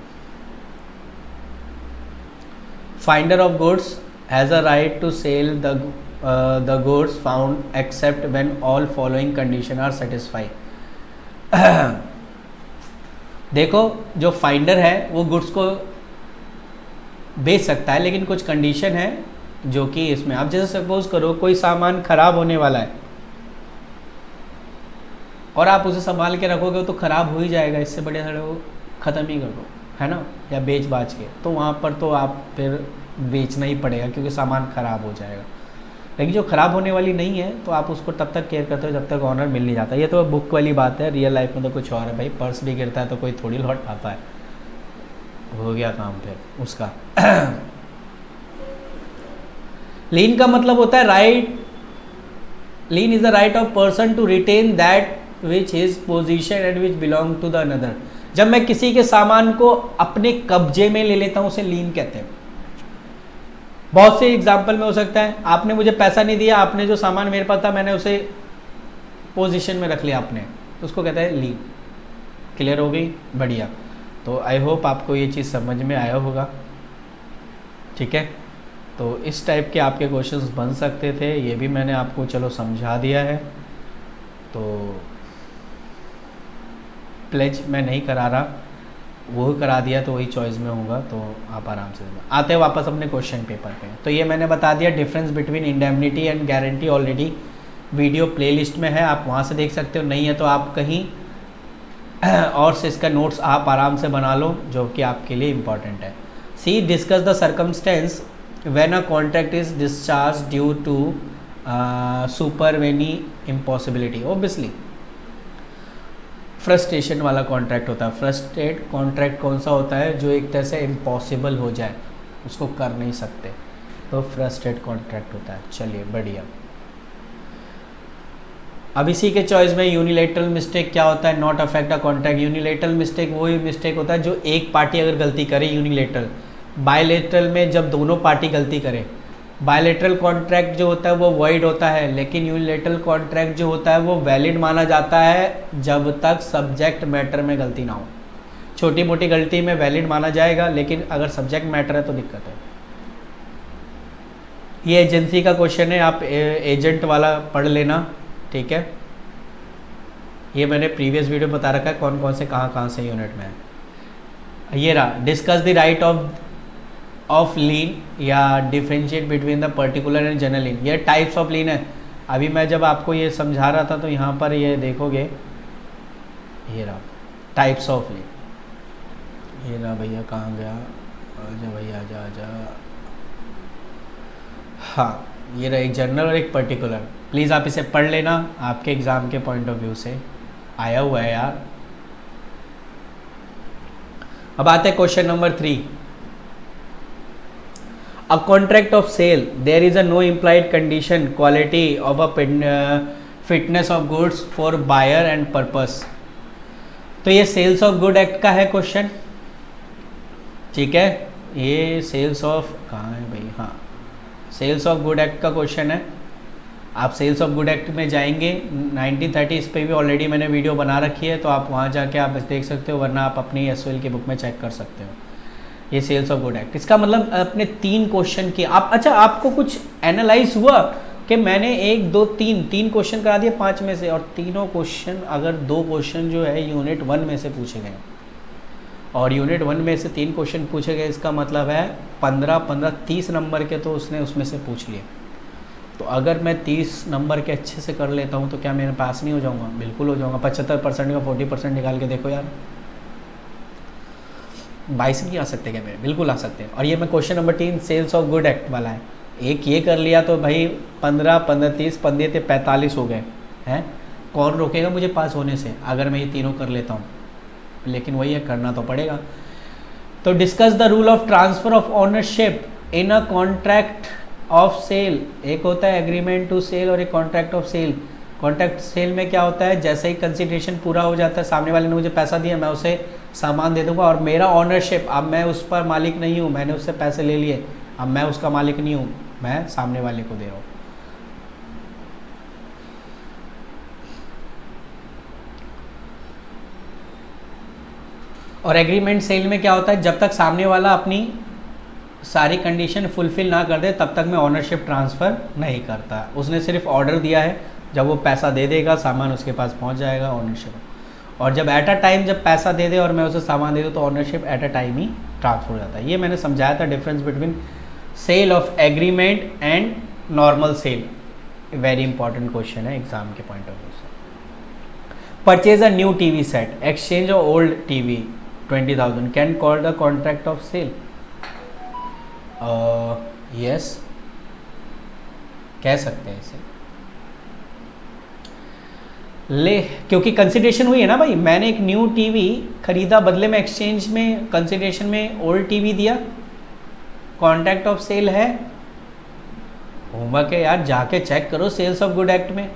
[SPEAKER 1] Finder of goods has a right to sell the goods found except when all following condition are satisfy. देखो, जो फाइंडर है वो गुड्स को बेच सकता है, लेकिन कुछ कंडीशन है जो कि इसमें, आप जैसे सपोज करो कोई सामान खराब होने वाला है और आप उसे संभाल के रखोगे तो ख़राब हो ही जाएगा, इससे बड़े सारे वो ख़त्म ही कर दो, है ना, या बेच बाच के, तो वहाँ पर तो आप फिर बेचना ही पड़ेगा क्योंकि सामान ख़राब हो जाएगा। लेकिन जो ख़राब होने वाली नहीं है तो आप उसको तब तक केयर करते हो जब तक ऑनर मिल नहीं जाता। ये तो बुक वाली बात है, रियल लाइफ में तो कुछ और है भाई। पर्स भी गिरता है तो कोई थोड़ी लौट पाता है, हो गया काम फिर उसका। लीन का मतलब होता है right, lien is the right of person to retain that which is possession and which belong to the another. जब मैं किसी के सामान को अपने कब्जे में ले लेता हूं, उसे लीन कहते हैं। बहुत से एग्जाम्पल में हो सकता है, आपने मुझे पैसा नहीं दिया, आपने जो सामान मेरे पास था मैंने उसे पोजीशन में रख लिया आपने, तो उसको कहते हैं लीन। क्लियर हो गई? बढ़िया। तो आई होप आपको ये चीज़ समझ में आया होगा, ठीक है। तो इस टाइप के आपके क्वेश्चंस बन सकते थे, ये भी मैंने आपको चलो समझा दिया है। तो प्लेज मैं नहीं करा रहा, वो करा दिया तो वही चॉइस में होगा, तो आप आराम से आते हैं वापस अपने क्वेश्चन पेपर पे। तो ये मैंने बता दिया difference between indemnity and guarantee, already video playlist में है, आप वहाँ से देख सकते हो। नहीं है तो आप कहीं और से इसका नोट्स आप आराम से बना लो, जो कि आपके लिए इम्पॉर्टेंट है। C discuss the circumstances when a contract is discharge due to supervening impossibility. Obviously frustration वाला कॉन्ट्रैक्ट होता है। फ्रस्ट्रेट कॉन्ट्रैक्ट कौन सा होता है? जो एक तरह से इम्पॉसिबल हो जाए, उसको कर नहीं सकते, तो फ्रस्ट्रेट कॉन्ट्रैक्ट होता है। चलिए बढ़िया। अब इसी के चॉइस में यूनिलेटरल मिस्टेक क्या होता है, not affect a contract. Unilateral mistake वही मिस्टेक होता है जो एक पार्टी अगर गलती करे, यूनिलेटरल। बायलेटरल में जब दोनों पार्टी गलती करे। बायलेटरल कॉन्ट्रैक्ट जो होता है वो वॉइड होता है, लेकिन यूनिलेटरल कॉन्ट्रैक्ट जो होता है वो वैलिड माना जाता है जब तक सब्जेक्ट मैटर में गलती ना हो। छोटी मोटी गलती में वैलिड माना जाएगा, लेकिन अगर सब्जेक्ट मैटर है तो दिक्कत है। ये एजेंसी का क्वेश्चन है, आप एजेंट वाला पढ़ लेना, ठीक है। ये मैंने प्रीवियस वीडियो बता रखा है कौन कौन से कहाँ से यूनिट में है। ये रहा, discuss the right of lien या differentiate between the particular and general lien. ये टाइप्स ऑफ लीन है। अभी मैं जब आपको ये समझा रहा था तो यहाँ पर ये देखोगे, ये रहा टाइप्स ऑफ लीन। ये रहा भैया, कहाँ गया, आजा भैया, आजा आजा। हाँ, ये रहा एक जनरल और एक पर्टिकुलर। प्लीज़ आप इसे पढ़ लेना, आपके एग्ज़ाम के पॉइंट ऑफ व्यू से आया हुआ है यार। अब आते हैं question number 3। A contract of sale, there is a no implied condition quality of a fitness of goods for buyer and purpose। तो ये सेल्स ऑफ गुड एक्ट का है क्वेश्चन, ठीक है। ये सेल्स ऑफ कहाँ है भाई, हाँ, सेल्स ऑफ गुड एक्ट का क्वेश्चन है। आप सेल्स ऑफ गुड एक्ट में जाएंगे 1930, इस पर भी ऑलरेडी मैंने वीडियो बना रखी है, तो आप वहाँ जाके आप देख सकते हो, वरना आप अपनी एसओएल की बुक में चेक कर सकते हो। ये सेल्स ऑफ गुड एक्ट, इसका मतलब अपने 3 क्वेश्चन की आप, अच्छा आपको कुछ एनालाइज हुआ कि मैंने 1 2 3 क्वेश्चन करा दिए 5 में से, और तीनों क्वेश्चन, अगर 2 क्वेश्चन जो है यूनिट 1 में से पूछे गए और यूनिट 1 में से 3 क्वेश्चन पूछे गए, इसका मतलब है 15 30 नंबर के तो उसने उसमें से पूछ लिए। तो अगर मैं 30 नंबर के अच्छे से कर लेता हूँ तो क्या मेरे पास नहीं हो जाऊँगा? बिल्कुल हो जाऊँगा। 75% का 40% निकाल के देखो यार, 22 नहीं आ सकते क्या मेरे? बिल्कुल आ सकते हैं। और ये मैं question number 3 sales of good act वाला है, एक ये कर लिया तो भाई 15 30 15 45 हो गए हैं। कौन रोकेगा मुझे पास होने से अगर मैं ये तीनों कर लेता हूँ? लेकिन वही है, करना तो पड़ेगा। तो discuss the rule of transfer of ownership in a contract of sale. एक होता है एग्रीमेंट टू सेल और एक contract of sale. Contract sale में क्या होता है, जैसे ही कंसिडरेशन पूरा हो जाता है, सामने वाले ने मुझे पैसा दिया, मैं उसे सामान दे दूंगा और मेरा ओनरशिप, अब मैं उस पर मालिक नहीं हूँ, मैंने उससे पैसे ले लिए, अब मैं उसका मालिक नहीं हूँ, मैं सामने वाले को दे रहा हूँ। और एग्रीमेंट सेल में क्या होता है, जब तक सामने वाला अपनी सारी कंडीशन फुलफिल ना कर दे तब तक मैं ओनरशिप ट्रांसफ़र नहीं करता। उसने सिर्फ ऑर्डर दिया है, जब वो पैसा दे देगा सामान उसके पास पहुंच जाएगा, ओनरशिप। और जब एट अ टाइम जब पैसा दे दे और मैं उसे सामान दे दूँ तो ओनरशिप एट अ टाइम ही ट्रांसफर हो जाता है। ये मैंने समझाया था difference between sale of agreement and normal sale. Very important question है एग्जाम के पॉइंट ऑफ व्यू से। Purchase a new TV set, exchange of old TV 20,000 can call the contract of sale. Yes, कह सकते हैं इसे ले, क्योंकि कंसिडरेशन हुई है ना भाई। मैंने एक न्यू टीवी खरीदा, बदले में एक्सचेंज में कंसिडरेशन में ओल्ड टीवी दिया, कॉन्ट्रैक्ट ऑफ सेल है। होमवर्क है यार, जाके चेक करो सेल्स ऑफ गुड एक्ट में,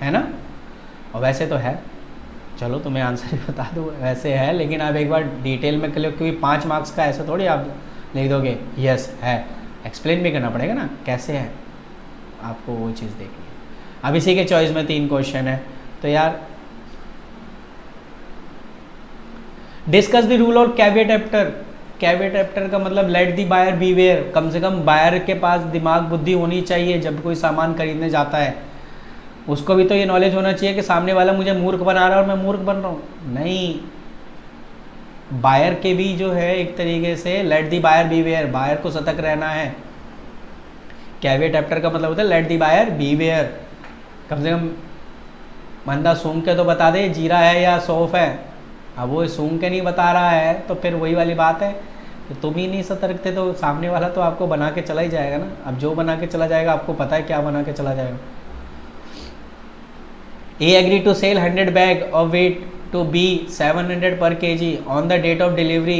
[SPEAKER 1] है ना। और वैसे तो है, चलो तुम्हें आंसर ही बता दो, वैसे है, लेकिन आप एक बार डिटेल में कर लो, क्योंकि 5 मार्क्स का ऐसा थोड़ी आप लिख दोगे यस है, एक्सप्लेन भी करना पड़ेगा ना कैसे है, आपको वो चीज़ देखनी है। अब इसी के चॉइस में 3 क्वेश्चन है, तो यार डिस्कस द रूल और कैविएट एप्टर। कैविएट एप्टर का मतलब लेट दी बायर बीवेयर। कम से कम बायर के पास दिमाग बुद्धि होनी चाहिए, जब कोई सामान खरीदने जाता है उसको भी तो ये नॉलेज होना चाहिए कि सामने वाला मुझे मूर्ख बना रहा है और मैं मूर्ख बन रहा हूँ। नहीं, बायर के भी जो है एक तरीके से let the buyer beware, buyer को सतर्क रहना है। कैविएट एप्टर का मतलब होता है लेट दी बायर बीवेयर। कम से कम बंदा सूंघ के तो बता दे जीरा है या सौंफ है। अब वो सूंघ के नहीं बता रहा है तो फिर वही वाली बात है कि तुम ही नहीं सतर्क थे तो सामने वाला तो आपको बना के चला ही जाएगा ना। अब जो बना के चला जाएगा आपको पता है क्या बना के चला जाएगा। A agreed to sell 100 bag of wheat to B 700 per kg on the date of delivery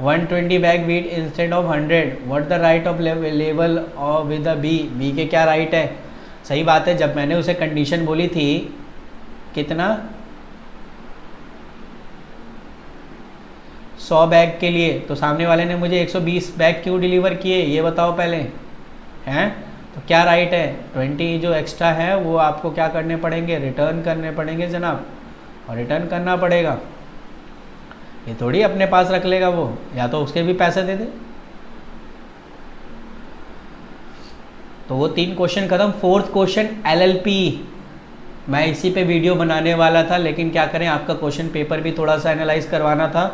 [SPEAKER 1] 120 bag wheat instead of 100. What the right of label with the B? B के क्या राइट है? सही बात है, जब मैंने उसे कंडीशन बोली थी कितना 100 बैग के लिए, तो सामने वाले ने मुझे 120 बैग क्यों डिलीवर किए ये बताओ पहले, हैं? तो क्या राइट है, 20 जो एक्स्ट्रा है वो आपको क्या करने पड़ेंगे, रिटर्न करने पड़ेंगे जनाब, और रिटर्न करना पड़ेगा। ये थोड़ी अपने पास रख लेगा वो, या तो उसके भी पैसे दे दे। तो वो 3 क्वेश्चन खत्म। 4th क्वेश्चन LLP, मैं इसी पे वीडियो बनाने वाला था, लेकिन क्या करें आपका क्वेश्चन पेपर भी थोड़ा सा एनालाइज करवाना था,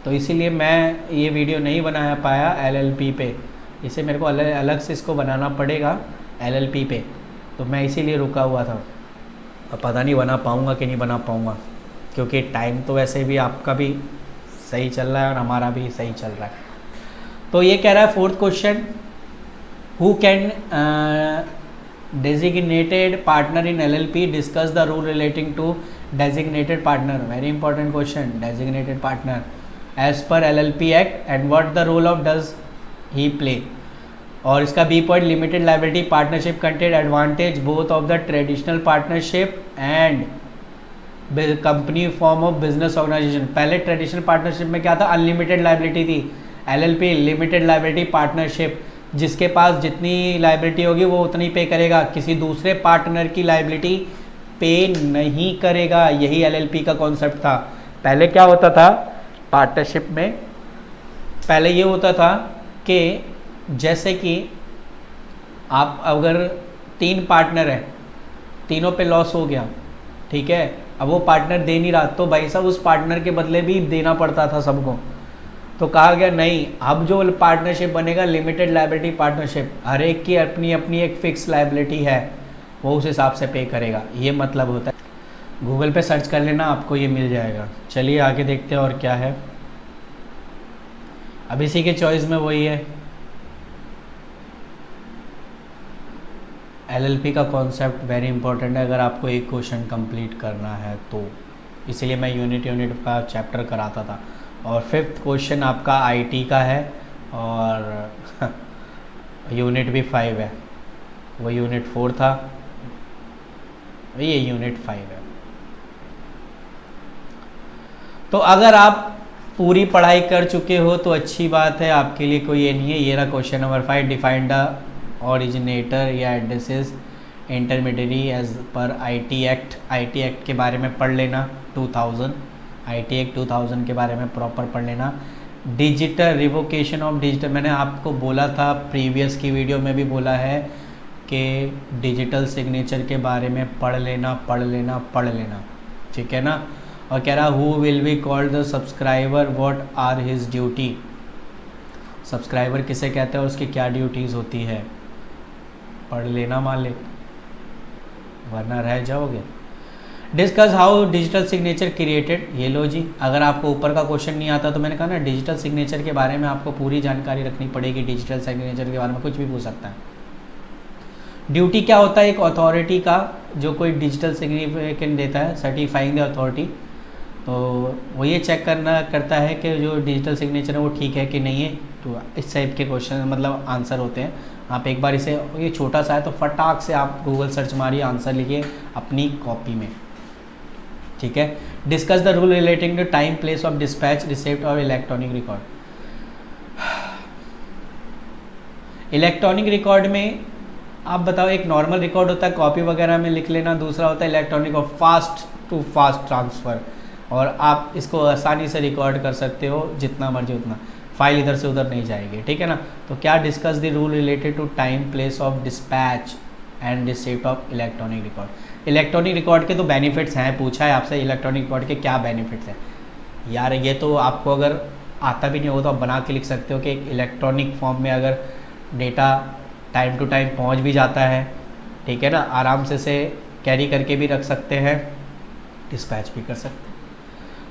[SPEAKER 1] तो इसीलिए मैं ये वीडियो नहीं बना पाया LLP पे। इसे मेरे को अलग से इसको बनाना पड़ेगा LLP पे, तो मैं इसीलिए रुका हुआ था। अब पता नहीं बना पाऊँगा कि नहीं बना पाऊँगा, क्योंकि टाइम तो वैसे भी आपका भी सही चल रहा है और हमारा भी सही चल रहा है। तो ये कह रहा है 4th question, who can designated partner in LLP, discuss the rule relating to designated partner. Very important question, designated partner as per LLP Act and what the role of does he play. और इसका B point, limited liability partnership contained advantage both of the traditional partnership and company form of business organisation. पहले ट्रेडिशनल पार्टनरशिप में क्या था, अनलिमिटेड लाइबिलिटी थी, LLP लिमिटेड लाइबिलिटी पार्टनरशिप, जिसके पास जितनी लाइबिलिटी होगी वो उतनी पे करेगा, किसी दूसरे पार्टनर की लाइबिलिटी पे नहीं करेगा। यही LLP का कॉन्सेप्ट था। पहले क्या होता था पार्टनरशिप में, पहले ये होता था कि जैसे कि आप अगर 3 पार्टनर हैं, तीनों पे लॉस हो गया, ठीक है, अब वो पार्टनर दे नहीं रहा, तो भाई साहब उस पार्टनर के बदले भी देना पड़ता था सबको। तो कहा गया नहीं, अब जो पार्टनरशिप बनेगा लिमिटेड लाइबिलिटी पार्टनरशिप, हर एक की अपनी अपनी एक फिक्स लाइबिलिटी है, वो उस हिसाब से पे करेगा, ये मतलब होता है। गूगल पे सर्च कर लेना, आपको ये मिल जाएगा। चलिए आगे देखते हैं और क्या है। अब इसी के चॉइस में वही है, LLP का कॉन्सेप्ट वेरी इंपॉर्टेंट है अगर आपको एक क्वेश्चन कंप्लीट करना है तो, इसीलिए मैं यूनिट का चैप्टर कराता था। और 5th क्वेश्चन आपका IT का है और यूनिट भी 5 है, वो यूनिट 4 था, ये यूनिट 5 है। तो अगर आप पूरी पढ़ाई कर चुके हो तो अच्छी बात है, आपके लिए कोई ये नहीं है। ये रहा question number 5, defined the originator या addresses intermediary as per IT act. IT act के बारे में पढ़ लेना, 2000 IT एक्ट 2000 के बारे में प्रॉपर पढ़ लेना। डिजिटल रिवोकेशन ऑफ डिजिटल, मैंने आपको बोला था प्रीवियस की वीडियो में भी बोला है कि डिजिटल सिग्नेचर के बारे में पढ़ लेना, ठीक है ना। और कह रहा who will be called the subscriber, what are his duty. Subscriber किसे कहते हैं और उसकी क्या ड्यूटीज़ होती है, पढ़ लेना मालिक, वरना रह जाओगे। Discuss how digital signature created, ये लो जी, अगर आपको ऊपर का क्वेश्चन नहीं आता तो मैंने कहा ना डिजिटल सिग्नेचर के बारे में आपको पूरी जानकारी रखनी पड़ेगी। डिजिटल सिग्नेचर के बारे में कुछ भी पूछ सकता है। ड्यूटी क्या होता है, एक अथॉरिटी का जो कोई डिजिटल सिग्निफिकेंट देता है, सर्टिफाइंग द अथॉरिटी, तो वो ये चेक करता है कि जो डिजिटल सिग्नेचर है वो ठीक है कि नहीं है। तो इस टाइप के क्वेश्चन मतलब आंसर होते हैं। आप एक बार इसे, ये छोटा सा है तो फटाक से आप गूगल सर्च मारिए, आंसर लिखिए अपनी कॉपी में, ठीक है। Discuss the rule relating to time, place of dispatch, receipt और इलेक्ट्रॉनिक रिकॉर्ड। इलेक्ट्रॉनिक रिकॉर्ड में आप बताओ, एक नॉर्मल रिकॉर्ड होता है कॉपी वगैरह में लिख लेना, दूसरा होता है इलेक्ट्रॉनिक और फास्ट टू फास्ट ट्रांसफ़र, और आप इसको आसानी से रिकॉर्ड कर सकते हो जितना मर्जी उतना, फाइल इधर से उधर नहीं जाएगी, ठीक है ना। तो क्या discuss the rule related to time, place of dispatch and receipt of electronic record. Electronic record के तो बेनिफिट्स हैं, पूछा है आपसे इलेक्ट्रॉनिक रिकॉर्ड के क्या बेनिफिट्स हैं। यार ये तो आपको अगर आता भी नहीं हो तो आप बना के लिख सकते हो कि इलेक्ट्रॉनिक फॉर्म में अगर डेटा टाइम टू टाइम पहुंच भी जाता है, ठीक है ना, आराम से कैरी करके भी रख सकते हैं, डिस्पैच भी कर सकते हैं।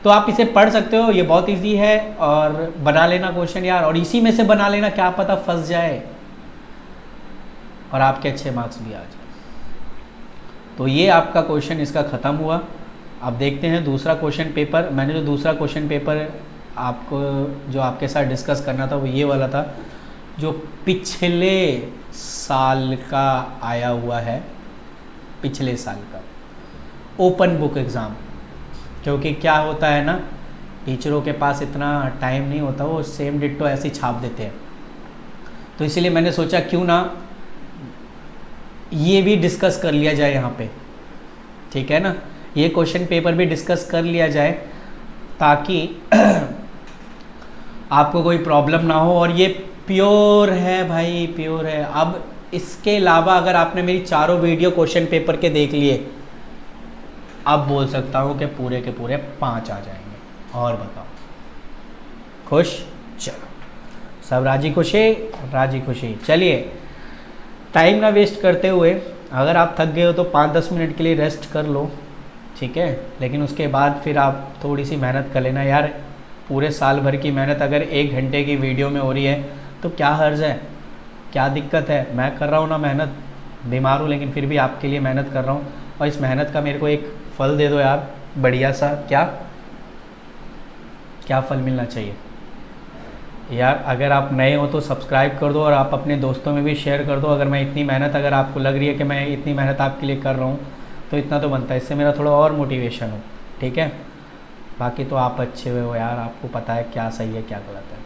[SPEAKER 1] तो आप इसे पढ़ सकते हो, ये बहुत इजी है, और बना लेना क्वेश्चन यार, और इसी में से बना लेना, क्या पता फंस जाए और आपके अच्छे मार्क्स भी आ जाए। तो ये आपका क्वेश्चन इसका ख़त्म हुआ। अब देखते हैं दूसरा क्वेश्चन पेपर। मैंने जो दूसरा क्वेश्चन पेपर आपको जो आपके साथ डिस्कस करना था वो ये वाला था, जो पिछले साल का आया हुआ है, पिछले साल का ओपन बुक एग्ज़ाम। क्योंकि क्या होता है ना, टीचरों के पास इतना टाइम नहीं होता, वो सेम डिट्टो ऐसे ही छाप देते हैं। तो इसीलिए मैंने सोचा क्यों ना ये भी डिस्कस कर लिया जाए यहाँ पे, ठीक है ना, ये क्वेश्चन पेपर भी डिस्कस कर लिया जाए ताकि आपको कोई प्रॉब्लम ना हो। और ये प्योर है भाई, प्योर है। अब इसके अलावा अगर आपने मेरी चारों वीडियो क्वेश्चन पेपर के देख लिए, अब बोल सकता हूँ कि पूरे के पूरे 5 आ जाएंगे। और बताओ, खुश? चलो, सब राजी खुशी, राजी खुशी। चलिए, टाइम ना वेस्ट करते हुए, अगर आप थक गए हो तो 5-10 मिनट के लिए रेस्ट कर लो, ठीक है, लेकिन उसके बाद फिर आप थोड़ी सी मेहनत कर लेना यार। पूरे साल भर की मेहनत अगर 1 घंटे की वीडियो में हो रही है तो क्या हर्ज है, क्या दिक्कत है? मैं कर रहा हूँ ना मेहनत, बीमार हूँ लेकिन फिर भी आपके लिए मेहनत कर रहा हूँ, और इस मेहनत का मेरे को एक फल दे दो यार, बढ़िया सा। क्या क्या फल मिलना चाहिए यार? अगर आप नए हो तो सब्सक्राइब कर दो और आप अपने दोस्तों में भी शेयर कर दो। अगर मैं इतनी मेहनत, अगर आपको लग रही है कि मैं इतनी मेहनत आपके लिए कर रहा हूँ तो इतना तो बनता है, इससे मेरा थोड़ा और मोटिवेशन हो, ठीक है। बाकी तो आप अच्छे हो यार, आपको पता है क्या सही है क्या गलत है।